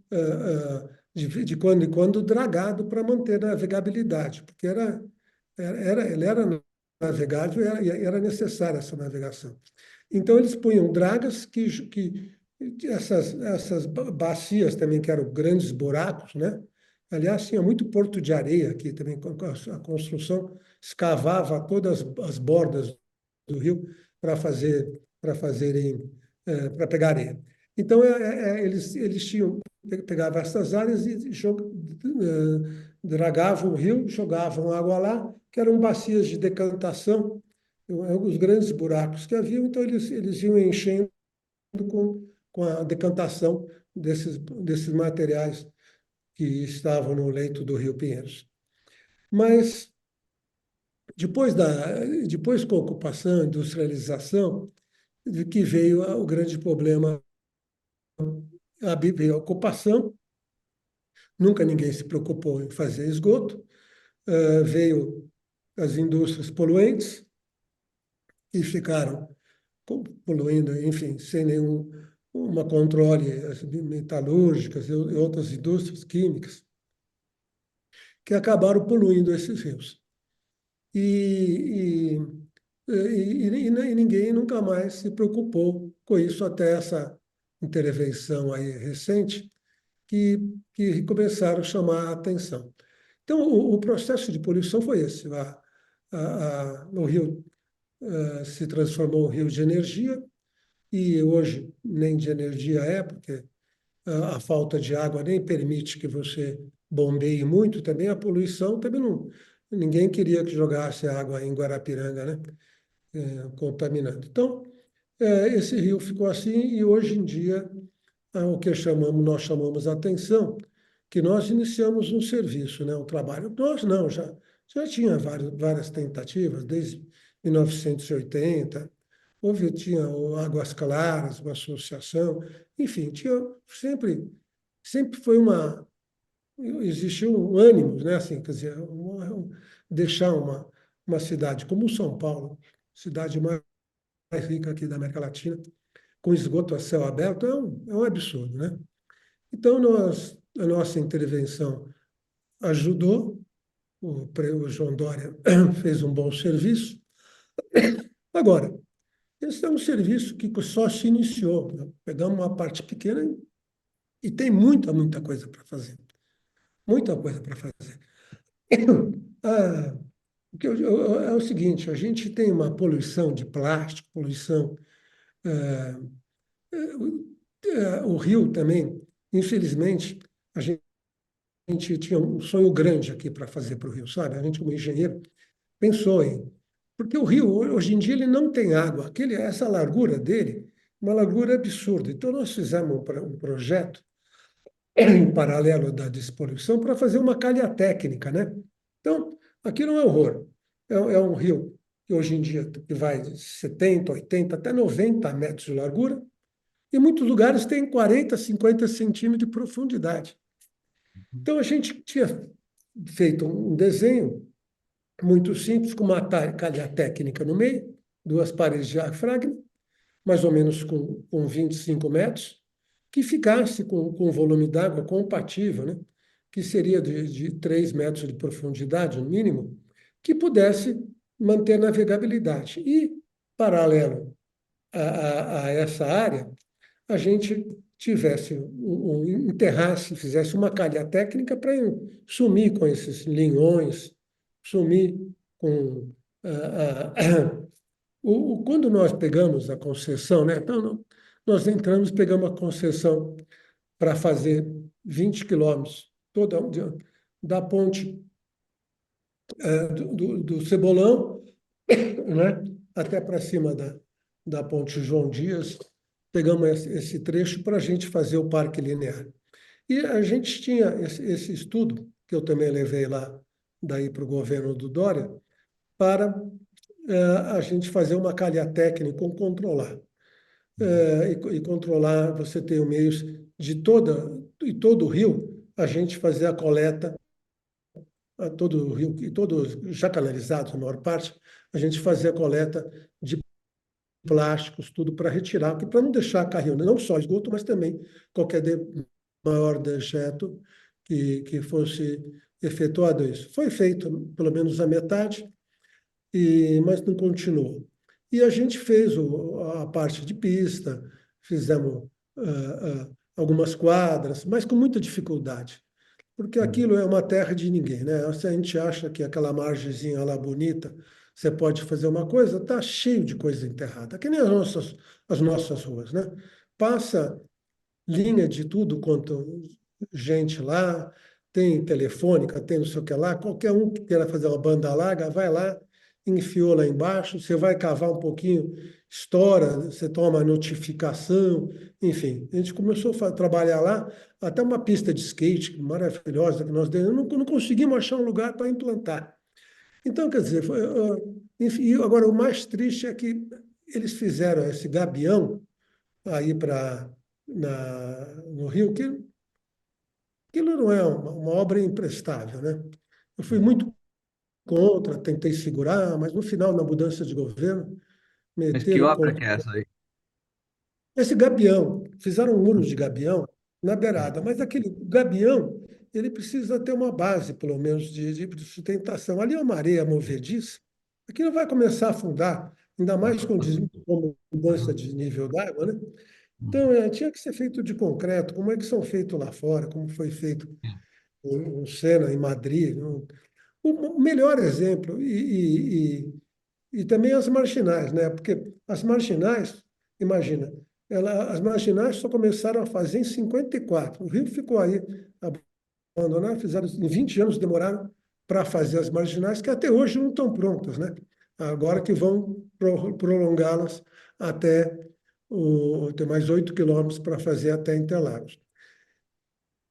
de quando em quando, dragado para manter a navegabilidade, porque ele era navegável e era necessária essa navegação. Então, eles punham dragas essas bacias também, que eram grandes buracos, né? Aliás, tinha muito porto de areia aqui também, com a construção escavava todas as bordas do rio para pegar areia. Então, eles pegavam essas áreas e dragavam o rio, jogavam água lá, que eram bacias de decantação, os grandes buracos que haviam, então eles iam enchendo com a decantação desses materiais que estavam no leito do Rio Pinheiros. Mas depois com a ocupação, industrialização, de que veio o grande problema, veio a ocupação, nunca ninguém se preocupou em fazer esgoto, veio as indústrias poluentes e ficaram poluindo, enfim, sem nenhum uma controle, as metalúrgicas e outras indústrias químicas, que acabaram poluindo esses rios. E, e ninguém nunca mais se preocupou com isso até essa intervenção aí recente, que começaram a chamar a atenção. Então, o processo de poluição foi esse. O rio se transformou em rio de energia, e hoje nem de energia é, porque a falta de água nem permite que você bombeie muito, também a poluição também não. Ninguém queria que jogasse água em Guarapiranga, né? Contaminando. Então, esse rio ficou assim, e hoje em dia, o que nós chamamos a atenção, que nós iniciamos um serviço, né? Um trabalho. Nós não, já tinha várias tentativas, desde 1980. Tinha o Águas Claras, uma associação, enfim, sempre foi existiu um ânimo, né? Assim, quer dizer, deixar uma cidade como São Paulo, cidade mais rica aqui da América Latina, com esgoto a céu aberto, é um absurdo, né? Então, a nossa intervenção ajudou, o João Dória fez um bom serviço. Agora, esse é um serviço que só se iniciou, né? Pegamos uma parte pequena e tem muita coisa para fazer. Muita coisa para fazer. Ah, é o seguinte, a gente tem uma poluição de plástico, poluição. O rio também, infelizmente, a gente tinha um sonho grande aqui para fazer para o rio, sabe? A gente, como engenheiro, pensou em. Porque o rio, hoje em dia, ele não tem água. Essa largura dele, uma largura absurda. Então, nós fizemos um projeto em paralelo da despoluição para fazer uma calha técnica, né? Então, aqui não é horror. É um rio. que hoje em dia que vai de 70, 80, até 90 metros de largura, e muitos lugares tem 40, 50 centímetros de profundidade. Então, a gente tinha feito um desenho muito simples, com uma calha técnica no meio, duas paredes de diafragma, mais ou menos com 25 metros, que ficasse com um volume d'água compatível, né? Que seria de 3 metros de profundidade, no mínimo, que pudesse manter navegabilidade. E, paralelo a essa área, a gente tivesse enterrasse, fizesse uma calha técnica para sumir com esses linhões, sumir com quando nós pegamos a concessão, né? Então, nós entramos, pegamos a concessão para fazer 20 quilômetros toda da ponte do Cebolão, né? Até para cima da ponte João Dias. Pegamos esse trecho para a gente fazer o parque linear. E a gente tinha esse estudo, que eu também levei lá, daí para o governo do Dória, para a gente fazer uma calha técnica com controlar. E controlar, você tem os meios de todo o rio, a gente fazer a coleta, todo o rio, e todos já canalizados, a maior parte, a gente fazer a coleta de plásticos, tudo para retirar, para não deixar cair não só esgoto, mas também qualquer maior dejeto que fosse efetuado isso. Foi feito pelo menos a metade, mas não continuou. E a gente fez a parte de pista, fizemos algumas quadras, mas com muita dificuldade, porque aquilo é uma terra de ninguém, né? Se a gente acha que aquela margenzinha lá bonita, você pode fazer uma coisa, tá cheio de coisa enterrada, que nem as nossas ruas, né? Passa linha de tudo quanto gente lá, tem telefônica, tem não sei o que lá, qualquer um que queira fazer uma banda larga, vai lá, enfiou lá embaixo, você vai cavar um pouquinho, estoura, você toma notificação, enfim. A gente começou a trabalhar lá, até uma pista de skate maravilhosa que nós demos, não conseguimos achar um lugar para implantar. Então, quer dizer, enfim, agora o mais triste é que eles fizeram esse gabião aí no Rio, que aquilo não é uma obra imprestável, né? Eu fui muito contra, tentei segurar, mas no final, na mudança de governo, Mas que meteram obra que contra. é essa aí? Esse gabião, fizeram muros de gabião na beirada, mas aquele gabião, ele precisa ter uma base, pelo menos, de sustentação. Ali é uma areia movediça, aquilo vai começar a afundar, ainda mais com mudança de nível d'água, né? Então, tinha que ser feito de concreto, como é que são feitos lá fora, como foi feito em Sena, em Madrid. O melhor exemplo, e também as marginais, né? Porque as marginais, imagina, as marginais só começaram a fazer em 54. O Rio ficou aí abandonado, fizeram em 20 anos, demoraram para fazer as marginais, que até hoje não estão prontas, né? Agora que vão prolongá-las até tem mais 8 quilômetros para fazer até Interlagos.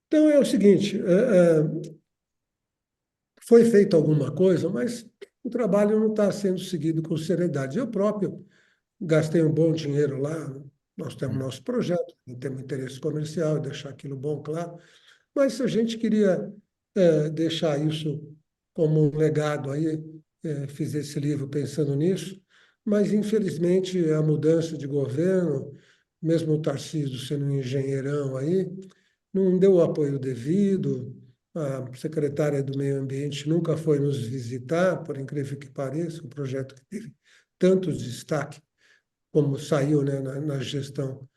Então é o seguinte, foi feita alguma coisa, mas o trabalho não está sendo seguido com seriedade. Eu próprio gastei um bom dinheiro lá, nós temos nosso projeto, não temos interesse comercial, deixar aquilo bom, claro, mas a gente queria deixar isso como um legado aí, fiz esse livro pensando nisso, mas infelizmente a mudança de governo, mesmo o Tarcísio sendo um engenheirão aí, não deu o apoio devido, a secretária do Meio Ambiente nunca foi nos visitar, por incrível que pareça, um projeto que teve tanto destaque como saiu, né, na gestão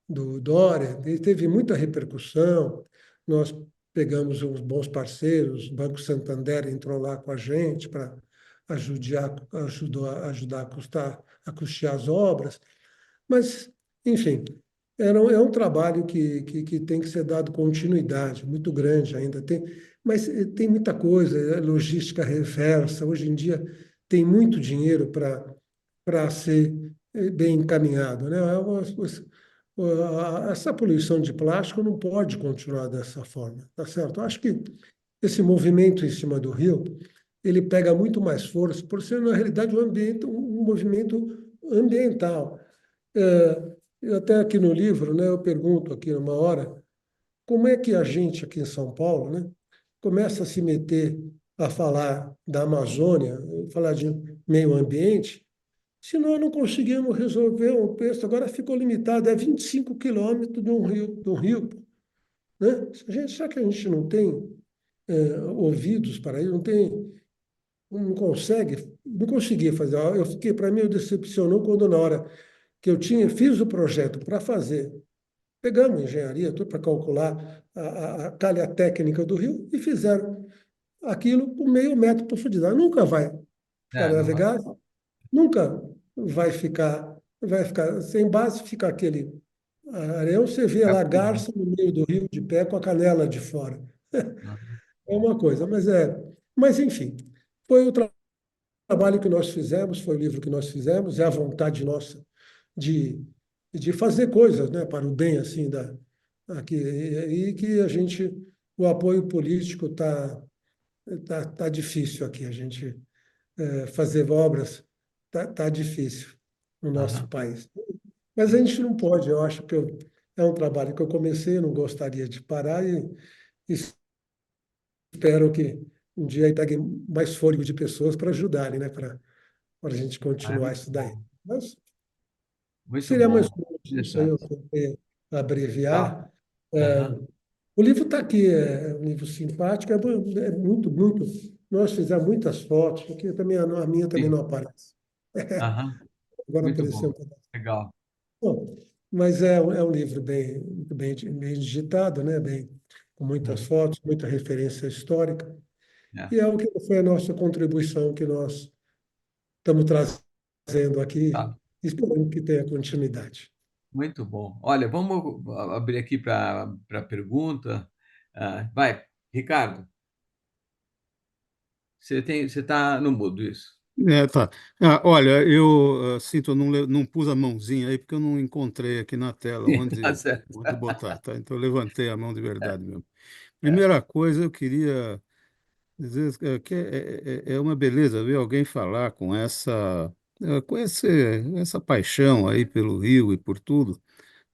do Dória, e teve muita repercussão. Nós pegamos uns bons parceiros, o Banco Santander entrou lá com a gente para ajudar a custear as obras, mas, enfim, é um trabalho que tem que ser dado continuidade, muito grande ainda. Mas tem muita coisa, logística reversa. Hoje em dia tem muito dinheiro para ser bem encaminhado, né? Essa poluição de plástico não pode continuar dessa forma, tá certo? Eu acho que esse movimento em cima do rio ele pega muito mais força, por ser, na realidade, um movimento ambiental. Eu até aqui no livro, né, eu pergunto aqui uma hora, como é que a gente aqui em São Paulo, né, começa a se meter a falar da Amazônia, falar de meio ambiente, se nós não conseguimos resolver um texto, agora ficou limitado a 25 quilômetros de um rio, né? Será que a gente não tem ouvidos para isso? Não tem, não consegue, não conseguia fazer. Eu fiquei, para mim, eu decepcionou quando na hora que eu fiz o projeto para fazer, pegamos engenharia, tudo para calcular a calha técnica do rio e fizeram aquilo com meio metro de profundidade. Nunca vai ficar Não vai. navegável, nunca vai ficar sem base, fica aquele areão, você vê lá Capim. garça no meio do rio de pé com a canela de fora. Aham, É uma coisa, mas enfim, foi o trabalho que nós fizemos, foi o livro que nós fizemos, é a vontade nossa de, de fazer coisas, né, para o bem assim da aqui e que a gente o apoio político tá difícil aqui, a gente fazer obras tá difícil no nosso aham. país. Mas a gente não pode, eu acho que é um trabalho que eu comecei, eu não gostaria de parar e espero que um dia aí pegue mais fôlego de pessoas para ajudarem, né, para a gente Ah, é continuar muito isso daí. bom. Mas Muito seria mais bom. ou menos isso aí, eu Interessante. tentei Tá. abreviar. É, Aham. o livro está aqui, é um livro simpático, é muito, muito. Nós fizemos muitas fotos, porque também a minha também não Sim. aparece. Aham. Agora Muito apareceu bom. um pedaço. Legal. Bom, mas é um livro bem digitado, né? Com muitas Uhum. fotos, muita referência histórica. É. E é o que foi a nossa contribuição que nós estamos trazendo aqui, Tá. esperando que tenha continuidade. Muito bom. Olha, vamos abrir aqui para pergunta. Vai, Ricardo, você está no mudo, isso. Tá. Olha, eu sinto, eu não pus a mãozinha aí porque eu não encontrei aqui na tela Tá onde, certo. onde botar, tá? Então eu levantei a mão de É, verdade mesmo. é. Primeira coisa, eu queria dizer que é uma beleza ver alguém falar com essa paixão aí pelo Rio e por tudo.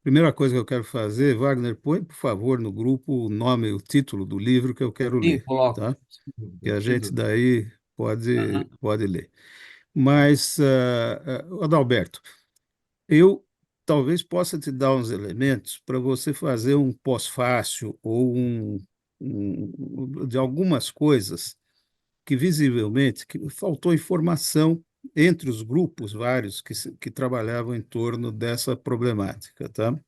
Primeira coisa que eu quero fazer, Wagner, põe, por favor, no grupo o nome, o título do livro que eu quero Sim, ler, coloco. tá? Sem Que dúvida, a sem gente dúvida. daí pode ler. Tá. Mas, Adalberto, eu talvez possa te dar uns elementos para você fazer um pós-fácil ou de algumas coisas que visivelmente que faltou informação entre os grupos vários que trabalhavam em torno dessa problemática, tá?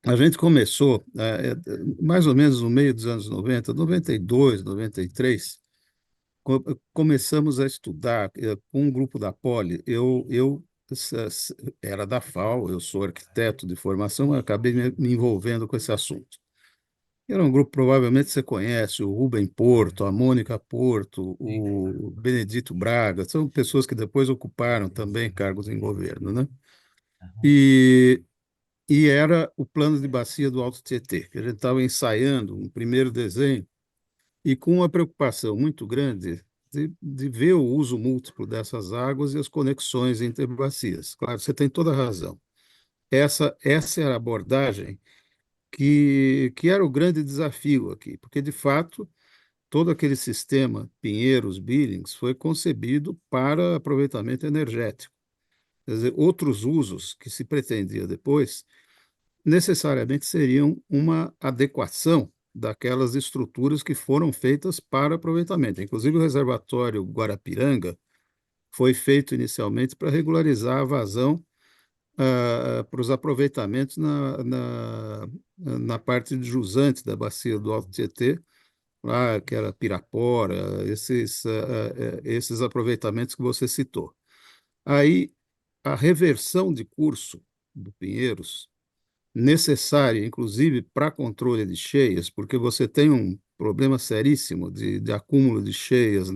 A gente começou, mais ou menos no meio dos anos 90, 92, 93, começamos a estudar com um grupo da Poli. Eu era da FAO, eu sou arquiteto de formação, eu acabei me envolvendo com esse assunto. Era um grupo, provavelmente você conhece, o Rubem Porto, a Mônica Porto, Sim. o Benedito Braga, são pessoas que depois ocuparam também cargos em governo, né? Aham. E, e era o plano de bacia do Alto Tietê, que a gente estava ensaiando um primeiro desenho e com uma preocupação muito grande de ver o uso múltiplo dessas águas e as conexões entre bacias. Claro, você tem toda a razão. Essa era a abordagem que era o grande desafio aqui, porque, de fato, todo aquele sistema Pinheiros-Billings foi concebido para aproveitamento energético. Quer dizer, outros usos que se pretendia depois necessariamente seriam uma adequação daquelas estruturas que foram feitas para aproveitamento. Inclusive, o reservatório Guarapiranga foi feito inicialmente para regularizar a vazão para os aproveitamentos na parte de jusante da bacia do Alto Tietê, lá, que era Pirapora, esses aproveitamentos que você citou. Aí, a reversão de curso do Pinheiros necessária, inclusive para controle de cheias, porque você tem um problema seríssimo de acúmulo de cheias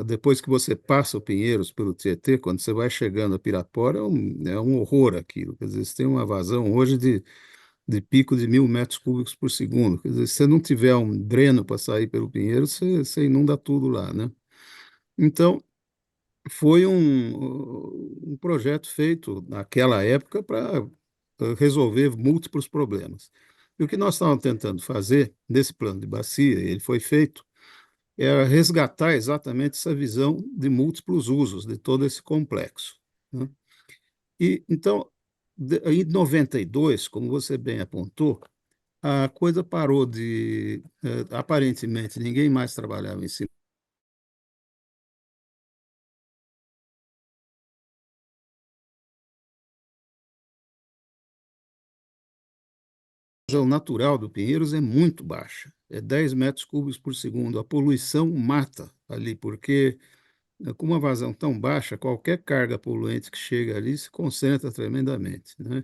depois que você passa o Pinheiros pelo Tietê, quando você vai chegando a Pirapora, é um horror aquilo. Quer dizer, você tem uma vazão hoje de pico de 1.000 metros cúbicos por segundo. Quer dizer, se você não tiver um dreno para sair pelo Pinheiro, você inunda tudo lá, né? Então, foi um projeto feito naquela época para resolver múltiplos problemas. E o que nós estávamos tentando fazer nesse plano de bacia, ele foi feito, era resgatar exatamente essa visão de múltiplos usos de todo esse complexo, né? E então, em 92, como você bem apontou, a coisa parou de, aparentemente, ninguém mais trabalhava em cima. A vazão natural do Pinheiros é muito baixa, é 10 metros cúbicos por segundo. A poluição mata ali, porque com uma vazão tão baixa, qualquer carga poluente que chega ali se concentra tremendamente, né?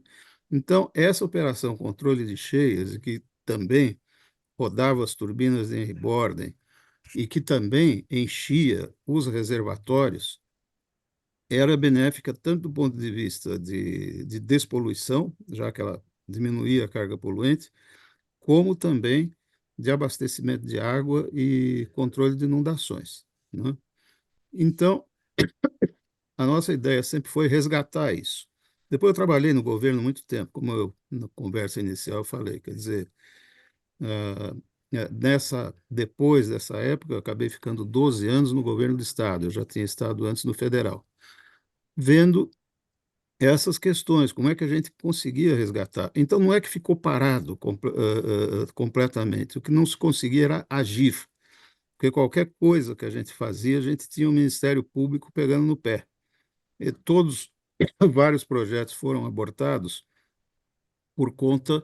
Então, essa operação controle de cheias, que também rodava as turbinas de Henry Borden e que também enchia os reservatórios, era benéfica tanto do ponto de vista de despoluição, já que ela diminuía a carga poluente, como também de abastecimento de água e controle de inundações, né? Então, a nossa ideia sempre foi resgatar isso. Depois eu trabalhei no governo muito tempo, como eu, na conversa inicial, falei, quer dizer, ah, depois dessa época, eu acabei ficando 12 anos no governo do Estado, eu já tinha estado antes no federal, vendo essas questões, como é que a gente conseguia resgatar. Então, não é que ficou parado completamente, o que não se conseguia era agir, porque qualquer coisa que a gente fazia, a gente tinha o Ministério Público pegando no pé. E todos, vários projetos foram abortados por conta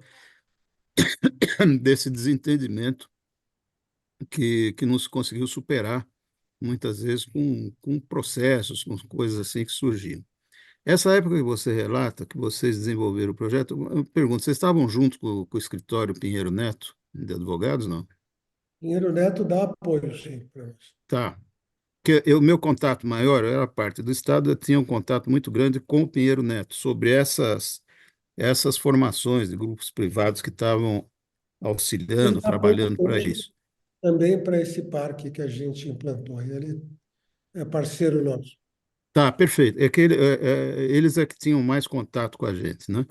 desse desentendimento que não se conseguiu superar, muitas vezes com processos, com coisas assim que surgiram. Essa época que você relata, que vocês desenvolveram o projeto, eu pergunto, vocês estavam junto com o escritório Pinheiro Neto, de advogados, não? Pinheiro Neto dá apoio, sim, para nós. Tá. Porque o meu contato maior, eu era parte do Estado, eu tinha um contato muito grande com o Pinheiro Neto sobre essas formações de grupos privados que estavam Ele auxiliando, dá apoio trabalhando para hoje isso. também para esse parque que a gente implantou. Ele é parceiro nosso. Tá, perfeito. É que eles é que tinham mais contato com a gente, né?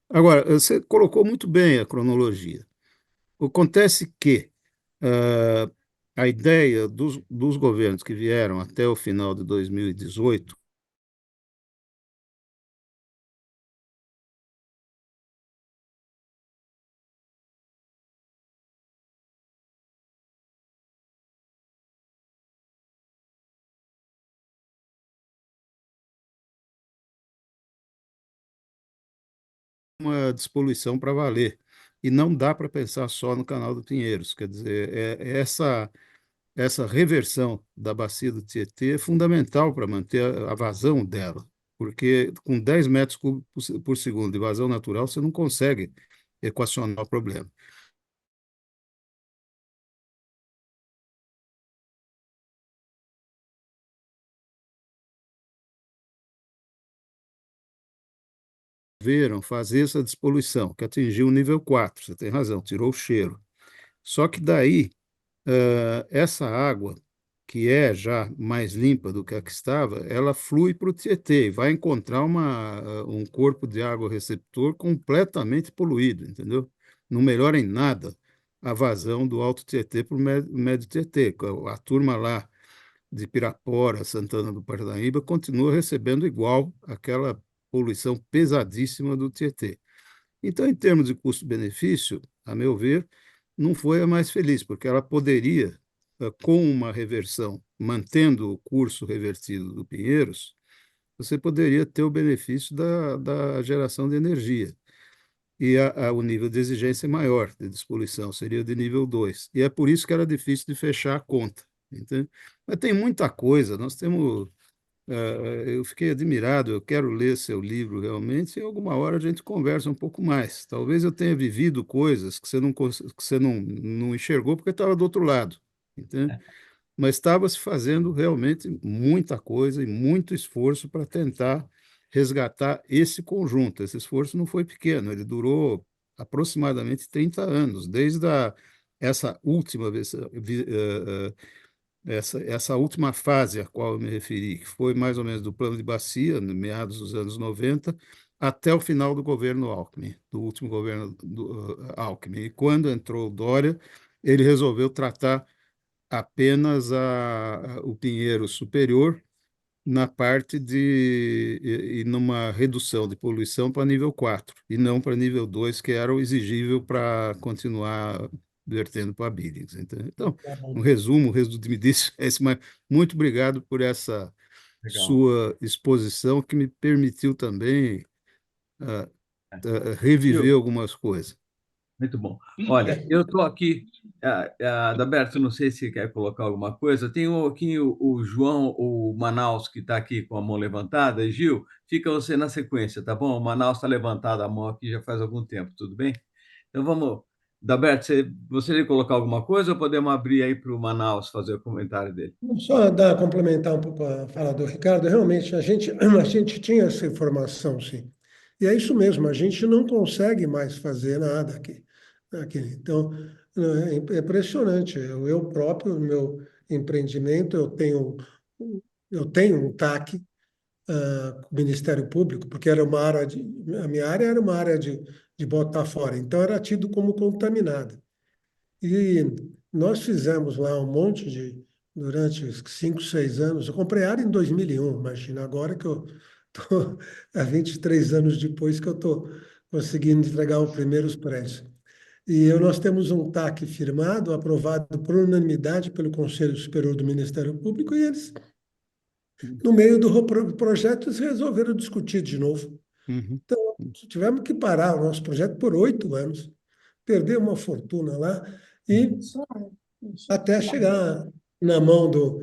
Agora, você colocou muito bem a cronologia. Acontece que ah, a ideia dos governos que vieram até o final de 2018 uma despoluição para valer. E não dá para pensar só no canal do Pinheiros. Quer dizer, essa reversão da bacia do Tietê é fundamental para manter a vazão dela, porque com 10 metros cúbicos por segundo de vazão natural, você não consegue equacionar o problema. Viram fazer essa despoluição, que atingiu o nível 4. Você tem razão, tirou o cheiro. Só que daí, essa água, que é já mais limpa do que a que estava, ela flui para o Tietê e vai encontrar um corpo de água receptor completamente poluído, entendeu? Não melhora em nada a vazão do Alto Tietê para o Médio Tietê. A turma lá de Pirapora, Santana do Parnaíba, continua recebendo igual aquela poluição pesadíssima do Tietê. Então, em termos de custo-benefício, a meu ver, não foi a mais feliz, porque ela poderia, com uma reversão, mantendo o curso revertido do Pinheiros, você poderia ter o benefício da geração de energia. E o nível de exigência é maior de despoluição, seria de nível 2. E é por isso que era difícil de fechar a conta. Entende? Mas tem muita coisa, nós temos. Eu fiquei admirado, eu quero ler seu livro realmente, e alguma hora a gente conversa um pouco mais. Talvez eu tenha vivido coisas que você não enxergou porque estava do outro lado, entende? Mas estava se fazendo realmente muita coisa e muito esforço para tentar resgatar esse conjunto. Esse esforço não foi pequeno, ele durou aproximadamente 30 anos, desde essa última essa última fase a qual eu me referi, que foi mais ou menos do plano de bacia, no meados dos anos 90, até o final do governo Alckmin, do último governo do Alckmin. E quando entrou o Dória, ele resolveu tratar apenas o Pinheiro Superior na parte e numa redução de poluição para nível 4 e não para nível 2, que era o exigível para continuar vertendo para Billings. Então, Tá um bom. resumo resumidíssimo é esse, mas muito obrigado por essa Legal. sua exposição que me permitiu também ah, É. reviver Viu? algumas coisas. Muito bom. Olha, É, eu estou aqui, Adalberto, não sei se quer colocar alguma coisa. Tem aqui o João, o Manaus, que está aqui com a mão levantada. E, Gil, fica você na sequência, tá bom? O Manaus está levantado a mão aqui já faz algum tempo, tudo bem? Então vamos. Adalberto, você gostaria de colocar alguma coisa ou podemos abrir aí para o Manaus fazer o comentário dele? só complementar um pouco a fala do Ricardo, realmente a gente tinha essa informação, sim. E é isso mesmo, a gente não consegue mais fazer nada aqui. Então, é impressionante. Eu próprio, no meu empreendimento, eu tenho um TAC, com o Ministério Público, porque era uma área a minha área era uma área de botar fora, então era tido como contaminada. E nós fizemos lá um monte durante os 5, 6 anos. Eu comprei área em 2001, imagina, agora que eu estou, há 23 anos depois que eu estou conseguindo entregar os primeiros prédios. Nós temos um TAC firmado, aprovado por unanimidade pelo Conselho Superior do Ministério Público, e eles, no meio do projeto, eles resolveram discutir de novo. Uhum, Então, tivemos que parar o nosso projeto por 8 anos, perder uma fortuna lá, e até chegar na mão do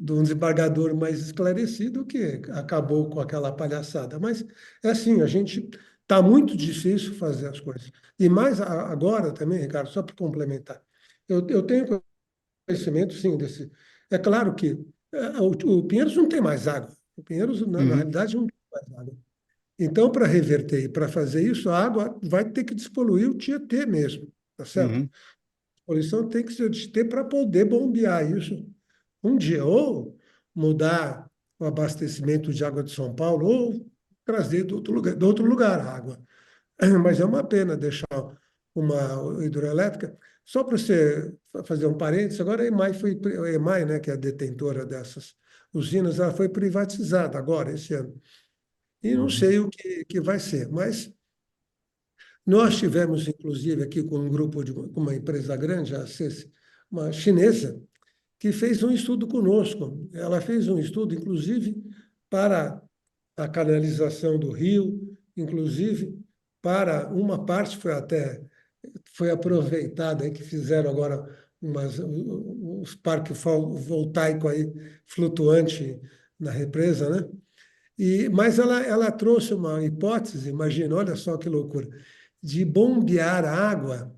um desembargador mais esclarecido que acabou com aquela palhaçada. Mas é assim, a gente está muito difícil fazer as coisas. E mais agora também, Ricardo, só para complementar, eu tenho conhecimento, sim, desse. É claro que o Pinheiros não tem mais água. O Pinheiros, na uhum, realidade, não tem mais água. Então, para reverter e para fazer isso, a água vai ter que despoluir o Tietê mesmo, tá certo? uhum, Poluição tem que se ter para poder bombear isso um dia, ou mudar o abastecimento de água de São Paulo, ou trazer do outro lugar a água. Mas é uma pena deixar uma hidroelétrica. Só para você fazer um parênteses, agora a EMAI, né, que é a detentora dessas usinas, ela foi privatizada agora, esse ano. E não Uhum. sei o que vai ser, mas nós tivemos, inclusive, aqui com um grupo com uma empresa grande, a CES, uma chinesa, que fez um estudo conosco. Ela fez um estudo, inclusive, para a canalização do rio, inclusive para uma parte foi aproveitada, aí, que fizeram agora os parques voltaicos aí, flutuante na represa, né? Mas ela trouxe uma hipótese, imagina, olha só que loucura, de bombear a água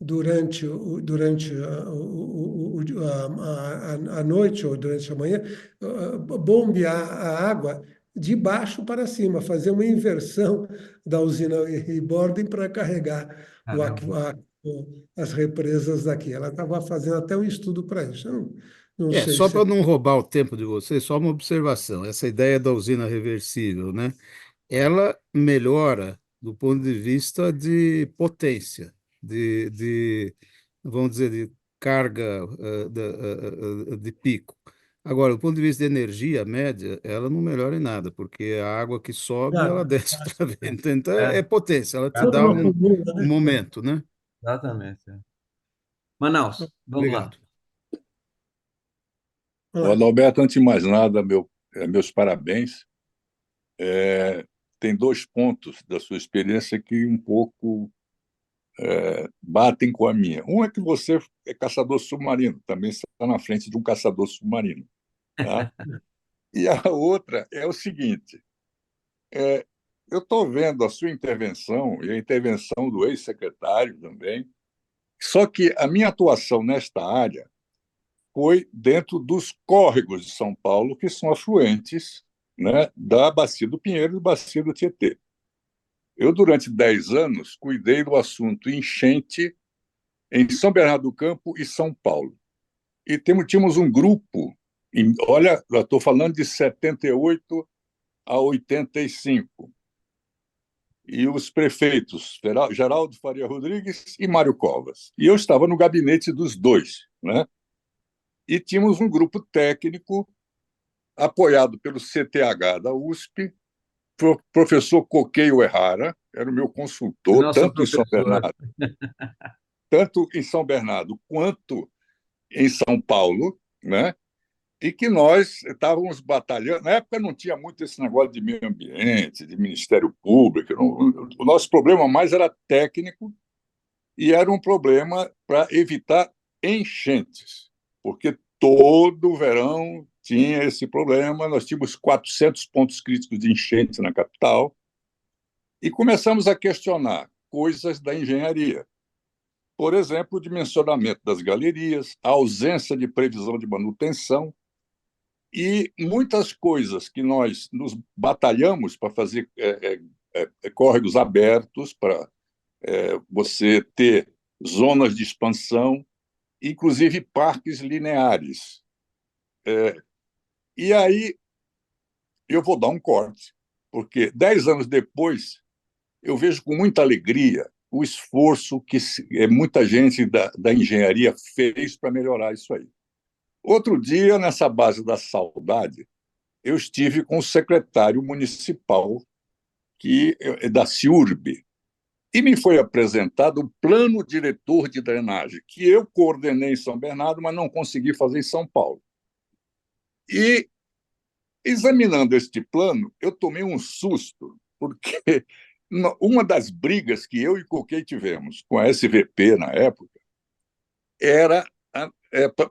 durante a noite ou durante a manhã, bombear a água de baixo para cima, fazer uma inversão da usina Ibordem para carregar Caramba. as represas daqui. Ela estava fazendo até um estudo para isso. Eu não sei Só se para não roubar o tempo de vocês, só uma observação. Essa ideia da usina reversível, né? Ela melhora do ponto de vista de potência, vamos dizer, de carga de pico. Agora, do ponto de vista de energia média, ela não melhora em nada, porque a água que sobe, ela nada. desce outra vez. Então, É, é potência, ela te Toda dá uma um coluna, né? momento, né? exatamente. É. Manaus, vamos lá. Obrigado. O Vamos lá. Adalberto, antes de mais nada, meus parabéns. Tem dois pontos da sua experiência que um pouco batem com a minha. Um é que você é caçador submarino, também está na frente de um caçador submarino. Tá? E a outra é o seguinte: eu estou vendo a sua intervenção e a intervenção do ex-secretário também, só que a minha atuação nesta área foi dentro dos córregos de São Paulo, que são afluentes, né, da Bacia do Pinheiro e da Bacia do Tietê. Eu, durante 10 anos, cuidei do assunto enchente em São Bernardo do Campo e São Paulo. E tínhamos um grupo, olha, eu estou falando de 78 a 85, e os prefeitos Geraldo Faria Rodrigues e Mário Covas. E eu estava no gabinete dos dois, né? E tínhamos um grupo técnico apoiado pelo CTH da USP, professor Coqueio Errara, era o meu consultor, Nosso professor. tanto em São Bernardo quanto em São Paulo, né? E que nós estávamos batalhando. Na época não tinha muito esse negócio de meio ambiente, de Ministério Público. O nosso problema mais era técnico e era um problema para evitar enchentes, porque todo verão tinha esse problema. Nós tínhamos 400 pontos críticos de enchente na capital e começamos a questionar coisas da engenharia. Por exemplo, o dimensionamento das galerias, a ausência de previsão de manutenção e muitas coisas que nós nos batalhamos para fazer córregos abertos, para você ter zonas de expansão, inclusive parques lineares. E aí eu vou dar um corte, porque 10 anos depois eu vejo com muita alegria o esforço que muita gente da engenharia fez para melhorar isso aí. Outro dia, nessa base da saudade, eu estive com o secretário municipal da CIURB, e me foi apresentado o plano diretor de drenagem, que eu coordenei em São Bernardo, mas não consegui fazer em São Paulo. E, examinando este plano, eu tomei um susto, porque uma das brigas que eu e Coquei tivemos com a SVP na época era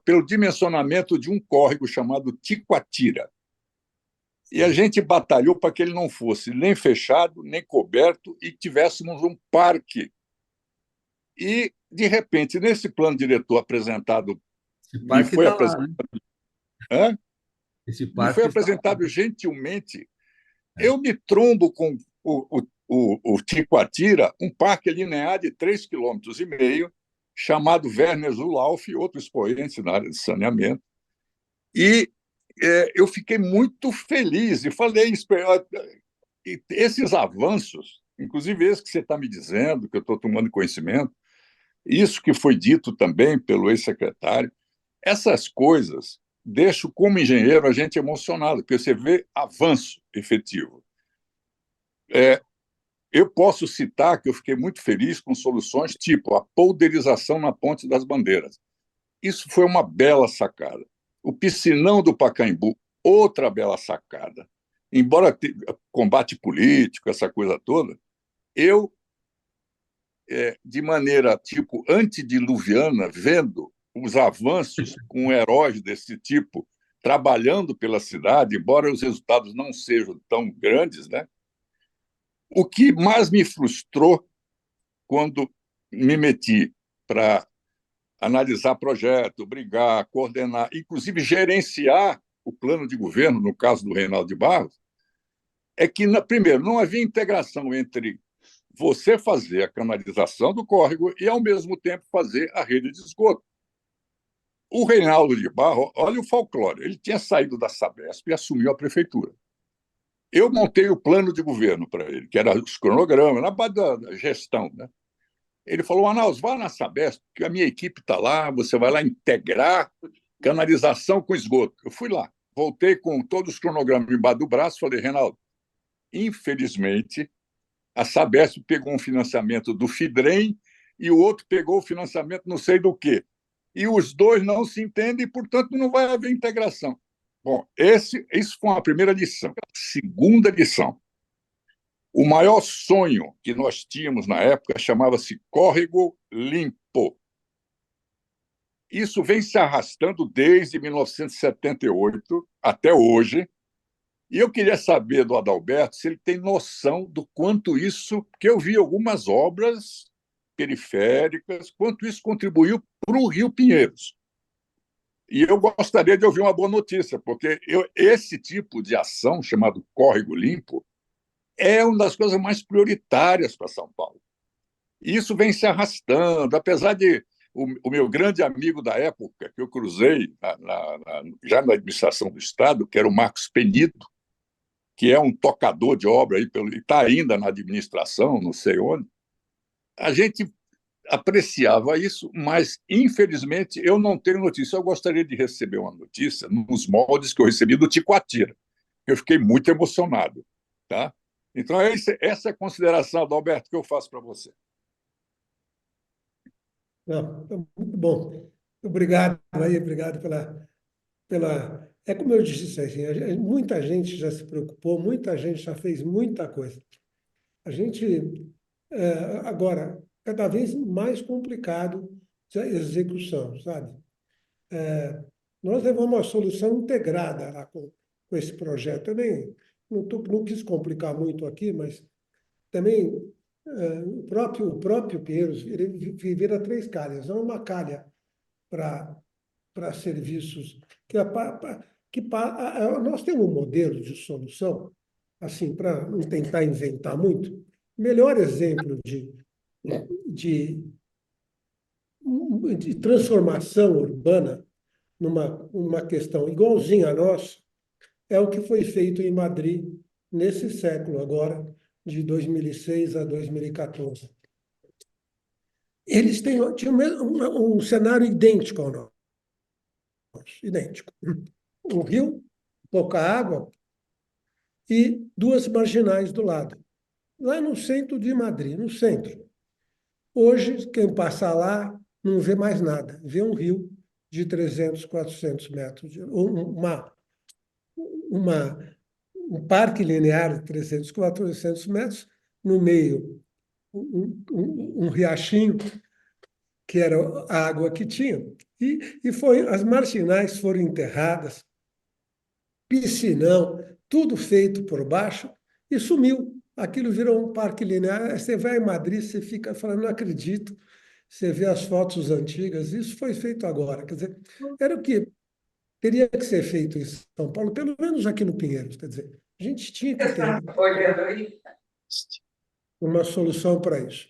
pelo dimensionamento de um córrego chamado Ticoatira. E a gente batalhou para que ele não fosse nem fechado, nem coberto, e tivéssemos um parque. E, de repente, nesse plano diretor apresentado, Esse parque está lá, né? Esse Me parque foi está apresentado lá. gentilmente. Eu me trombo com o Ticoatira, um parque linear de 3,5 km, chamado Werner Zulauf, outro expoente na área de saneamento. E eu fiquei muito feliz e falei, e esses avanços, inclusive esse que você está me dizendo, que eu estou tomando conhecimento, isso que foi dito também pelo ex-secretário, essas coisas deixam, como engenheiro, a gente emocionado, porque você vê avanço efetivo. Eu posso citar que eu fiquei muito feliz com soluções tipo a polderização na Ponte das Bandeiras. Isso foi uma bela sacada. O piscinão do Pacaembu, outra bela sacada. Embora combate político, essa coisa toda, eu, de maneira tipo antediluviana, vendo os avanços com heróis desse tipo trabalhando pela cidade, embora os resultados não sejam tão grandes, né? O que mais me frustrou quando me meti para analisar projeto, brigar, coordenar, inclusive gerenciar o plano de governo, no caso do Reinaldo de Barros, é que, primeiro, não havia integração entre você fazer a canalização do córrego e, ao mesmo tempo, fazer a rede de esgoto. O Reinaldo de Barros, olha o folclore, ele tinha saído da Sabesp e assumiu a prefeitura. Eu montei o plano de governo para ele, que era os cronogramas, na base da gestão, né? Ele falou, Manaus, vá na Sabesp, que a minha equipe está lá, você vai lá integrar canalização com esgoto. Eu fui lá, voltei com todos os cronogramas embaixo do braço, falei, Reinaldo, infelizmente, a Sabesp pegou um financiamento do FIDREM e o outro pegou o financiamento não sei do quê. E os dois não se entendem e, portanto, não vai haver integração. Bom, isso foi uma primeira lição. Segunda lição. O maior sonho que nós tínhamos na época chamava-se Córrego Limpo. Isso vem se arrastando desde 1978 até hoje. E eu queria saber do Adalberto se ele tem noção do quanto isso, porque eu vi algumas obras periféricas, quanto isso contribuiu para o Rio Pinheiros. E eu gostaria de ouvir uma boa notícia, porque esse tipo de ação, chamado Córrego Limpo, é uma das coisas mais prioritárias para São Paulo. E isso vem se arrastando, apesar de o meu grande amigo da época, que eu cruzei já na administração do Estado, que era o Marcos Penido, que é um tocador de obra, está ainda na administração, não sei onde, a gente apreciava isso, mas, infelizmente, eu não tenho notícia. Eu gostaria de receber uma notícia nos moldes que eu recebi do Ticoatira. Eu fiquei muito emocionado. Tá? Então, essa é a consideração, Adalberto, que eu faço para você. Não, muito bom. Obrigado aí, obrigado É como eu disse, assim, muita gente já se preocupou, muita gente já fez muita coisa. A gente, agora, cada vez mais complicado a execução, sabe? Nós levamos uma solução integrada lá com esse projeto. Eu nem não quis complicar muito aqui, mas também o próprio Pinheiros ele vira três calhas. Há uma calha para serviços nós temos um modelo de solução, assim, para não tentar inventar muito. Melhor exemplo de, de transformação urbana uma questão igualzinha a nossa é o que foi feito em Madrid nesse século agora, de 2006 a 2014. Eles tinham um cenário idêntico ao nosso, idêntico. Um rio, pouca água e duas marginais do lado. Lá no centro de Madrid, no centro. Hoje, quem passar lá não vê mais nada. Vê um rio de 300, 400 metros, uma, um parque linear de 300, 400 metros, no meio um riachinho, que era a água que tinha. As marginais foram enterradas, piscinão, tudo feito por baixo, e sumiu. Aquilo virou um parque linear. Você vai em Madrid, você fica falando, não acredito. Você vê as fotos antigas, isso foi feito agora. Quer dizer, era o que teria que ser feito em São Paulo, pelo menos aqui no Pinheiros. Quer dizer, a gente tinha que ter uma solução para isso.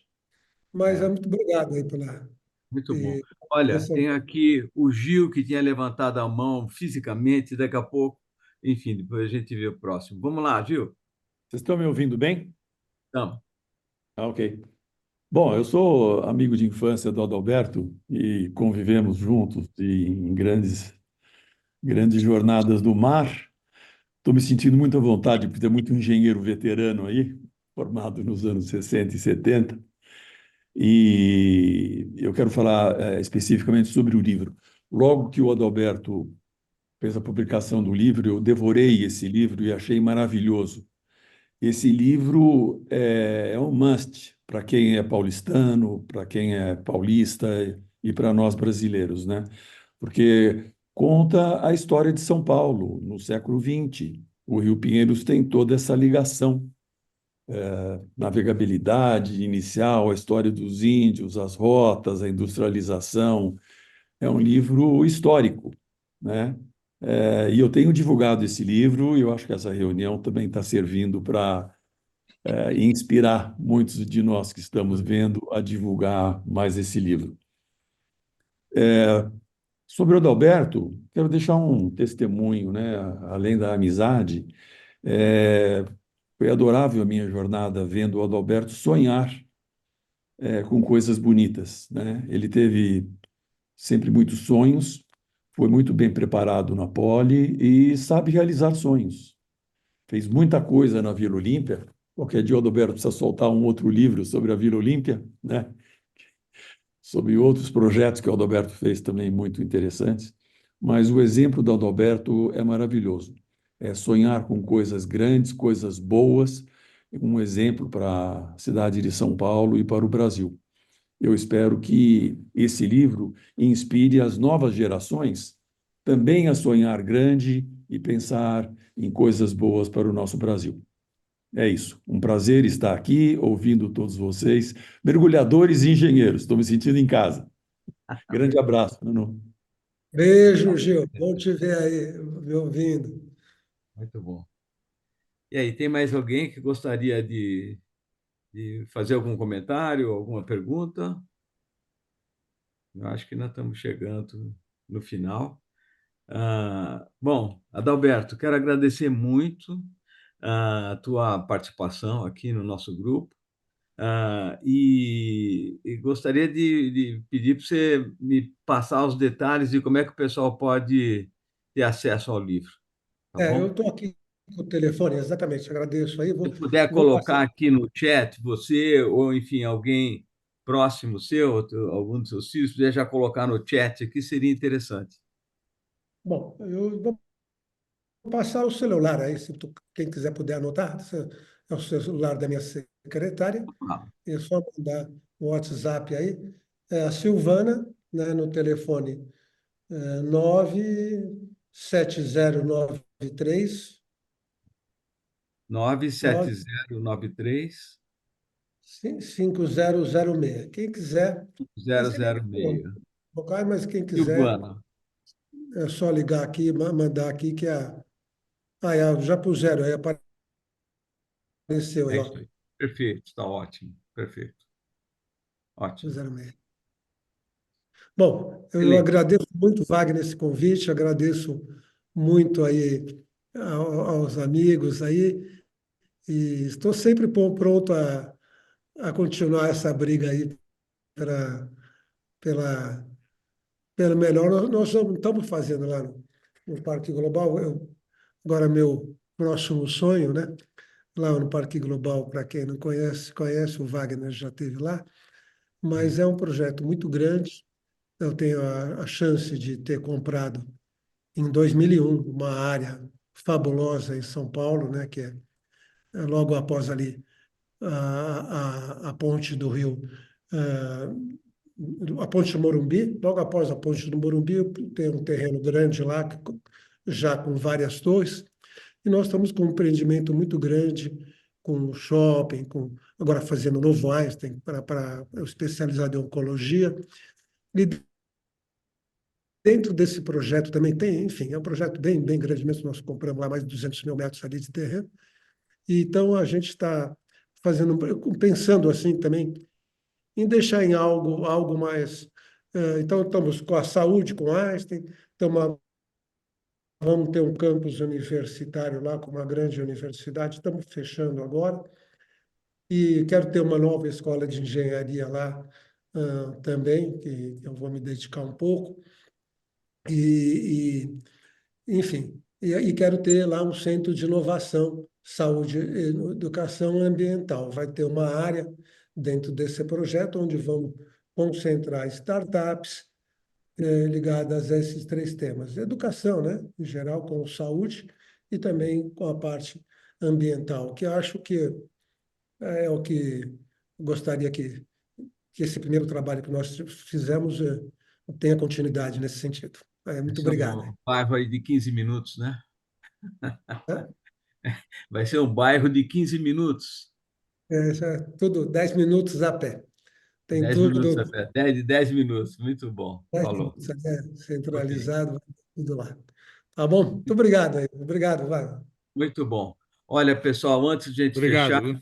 Mas É, muito obrigado aí pela. muito bom. E, Olha, essa, tem aqui o Gil, que tinha levantado a mão fisicamente, daqui a pouco, enfim, depois a gente vê o próximo. Vamos lá, Gil? Vocês estão me ouvindo bem? Então, Ah, ok. Bom, eu sou amigo de infância do Adalberto e convivemos juntos em grandes jornadas do mar. Estou me sentindo muito à vontade, porque tem muito engenheiro veterano aí, formado nos anos 60 e 70. E eu quero falar especificamente sobre o livro. Logo que o Adalberto fez a publicação do livro, eu devorei esse livro e achei maravilhoso. Esse livro é um must para quem é paulistano, para quem é paulista e para nós brasileiros, né? Porque conta a história de São Paulo no século XX. O Rio Pinheiros tem toda essa ligação, navegabilidade inicial, a história dos índios, as rotas, a industrialização. É um livro histórico, né? E eu tenho divulgado esse livro e eu acho que essa reunião também está servindo para inspirar muitos de nós que estamos vendo a divulgar mais esse livro. Sobre o Adalberto, quero deixar um testemunho, né? Além da amizade, foi adorável a minha jornada vendo o Adalberto sonhar com coisas bonitas, né? Ele teve sempre muitos sonhos, foi muito bem preparado na Poli e sabe realizar sonhos. Fez muita coisa na Vila Olímpia. Qualquer dia o Adalberto precisa soltar um outro livro sobre a Vila Olímpia, né? Sobre outros projetos que o Adalberto fez também muito interessantes. Mas o exemplo do Adalberto é maravilhoso. É sonhar com coisas grandes, coisas boas, um exemplo para a cidade de São Paulo e para o Brasil. Eu espero que esse livro inspire as novas gerações também a sonhar grande e pensar em coisas boas para o nosso Brasil. É isso. Um prazer estar aqui ouvindo todos vocês, mergulhadores e engenheiros. Estou me sentindo em casa. Grande abraço, Nuno. beijo, Gil. Bom te ver aí, me ouvindo. muito bom. E aí, tem mais alguém que gostaria de fazer algum comentário, alguma pergunta? Eu acho que nós estamos chegando no final. Bom, Adalberto, quero agradecer muito a tua participação aqui no nosso grupo. E gostaria de pedir para você me passar os detalhes de como é que o pessoal pode ter acesso ao livro, tá Eu bom? estou aqui com o telefone, exatamente, agradeço aí. Se puder Vou passar. colocar aqui no chat, você ou, enfim, alguém próximo seu, algum dos seus filhos, puder já colocar no chat aqui, seria interessante. Bom, eu vou passar o celular aí, se quem quiser puder anotar, esse é o celular da minha secretária, Ah, é só mandar o WhatsApp aí. É a Silvana, né, no telefone 97093 97093 5006. Quem quiser, esse é meu 006. local, mas quem quiser, Silvana, é só ligar aqui, mandar aqui que já puseram aí, apareceu aí, é ó, isso aí. Perfeito, está ótimo. Perfeito. Ótimo. 06. Bom, eu Excelente. agradeço muito, Wagner, esse convite, agradeço muito aí aos amigos aí, e estou sempre pronto a continuar essa briga aí pra, pela, pelo melhor. Nós estamos fazendo lá no Parque Global. Agora, meu próximo sonho, né? Lá no Parque Global, para quem não conhece, conhece, o Wagner já esteve lá, mas é um projeto muito grande. Eu tenho a chance de ter comprado em 2001 uma área fabulosa em São Paulo, né? Que é logo após ali a ponte do Rio, a ponte do Morumbi. Logo após a ponte do Morumbi, tem um terreno grande lá, já com várias torres, e nós estamos com um empreendimento muito grande, com shopping, agora fazendo novo Einstein, para especializado em oncologia. E dentro desse projeto também tem, enfim, é um projeto bem grande mesmo, nós compramos lá mais de 200 mil metros ali de terreno. E então a gente está pensando assim também em deixar em algo mais. Então, estamos com a saúde, com Einstein, vamos ter um campus universitário lá, com uma grande universidade, estamos fechando agora, e quero ter uma nova escola de engenharia lá também, que eu vou me dedicar um pouco, e enfim, e quero ter lá um centro de inovação, saúde e educação ambiental. Vai ter uma área dentro desse projeto onde vamos concentrar startups ligadas a esses três temas. Educação, né, em geral, com saúde e também com a parte ambiental, que eu acho que é o que gostaria que esse primeiro trabalho que nós fizemos tenha continuidade nesse sentido. Vai Muito ser obrigado. um bairro aí de 15 minutos, né? Tá? Vai ser um bairro de 15 minutos. Já tudo 10 minutos a pé. Tem 10 minutos tudo até. 10 minutos. Muito bom. 10 Falou. minutos a pé, Ok. centralizado, tudo lá. Tá bom? Muito obrigado aí. Obrigado, Wagner. Muito bom. Olha, pessoal, antes de a gente Obrigado, fechar, viu?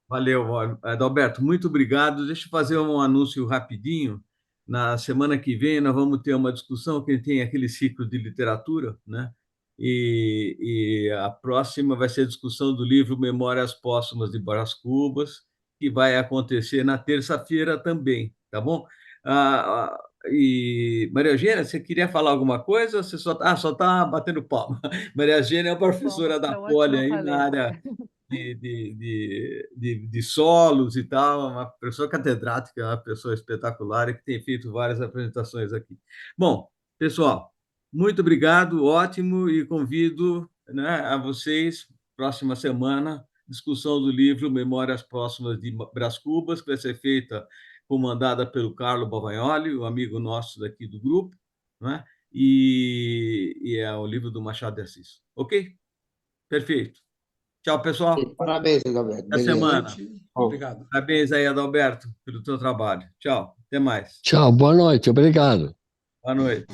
valeu, Adalberto, muito obrigado. Deixa eu fazer um anúncio rapidinho. Na semana que vem, nós vamos ter uma discussão que tem aquele ciclo de literatura, né? E a próxima vai ser a discussão do livro Memórias Póstumas de Brás Cubas, que vai acontecer na terça-feira também, tá bom? E Maria Eugênia, você queria falar alguma coisa? Ou você só está batendo palma? Maria Eugênia é Bom, professora da foi uma Poli ótima aí na palestra. área de solos e tal, uma pessoa catedrática, uma pessoa espetacular e que tem feito várias apresentações aqui. Bom, pessoal, muito obrigado, ótimo, e convido, né, a vocês, próxima semana, discussão do livro Memórias Próximas de Brás Cubas, que vai ser feita, comandada pelo Carlo Bavagnoli, um amigo nosso daqui do grupo, né? E é o livro do Machado de Assis. Ok? Perfeito. Tchau, pessoal. Parabéns, Adalberto. Até Boa Beleza. semana. noite. Bom, Obrigado. Parabéns aí, Adalberto, pelo teu trabalho. Tchau. Até mais. Tchau, boa noite, obrigado. Boa noite.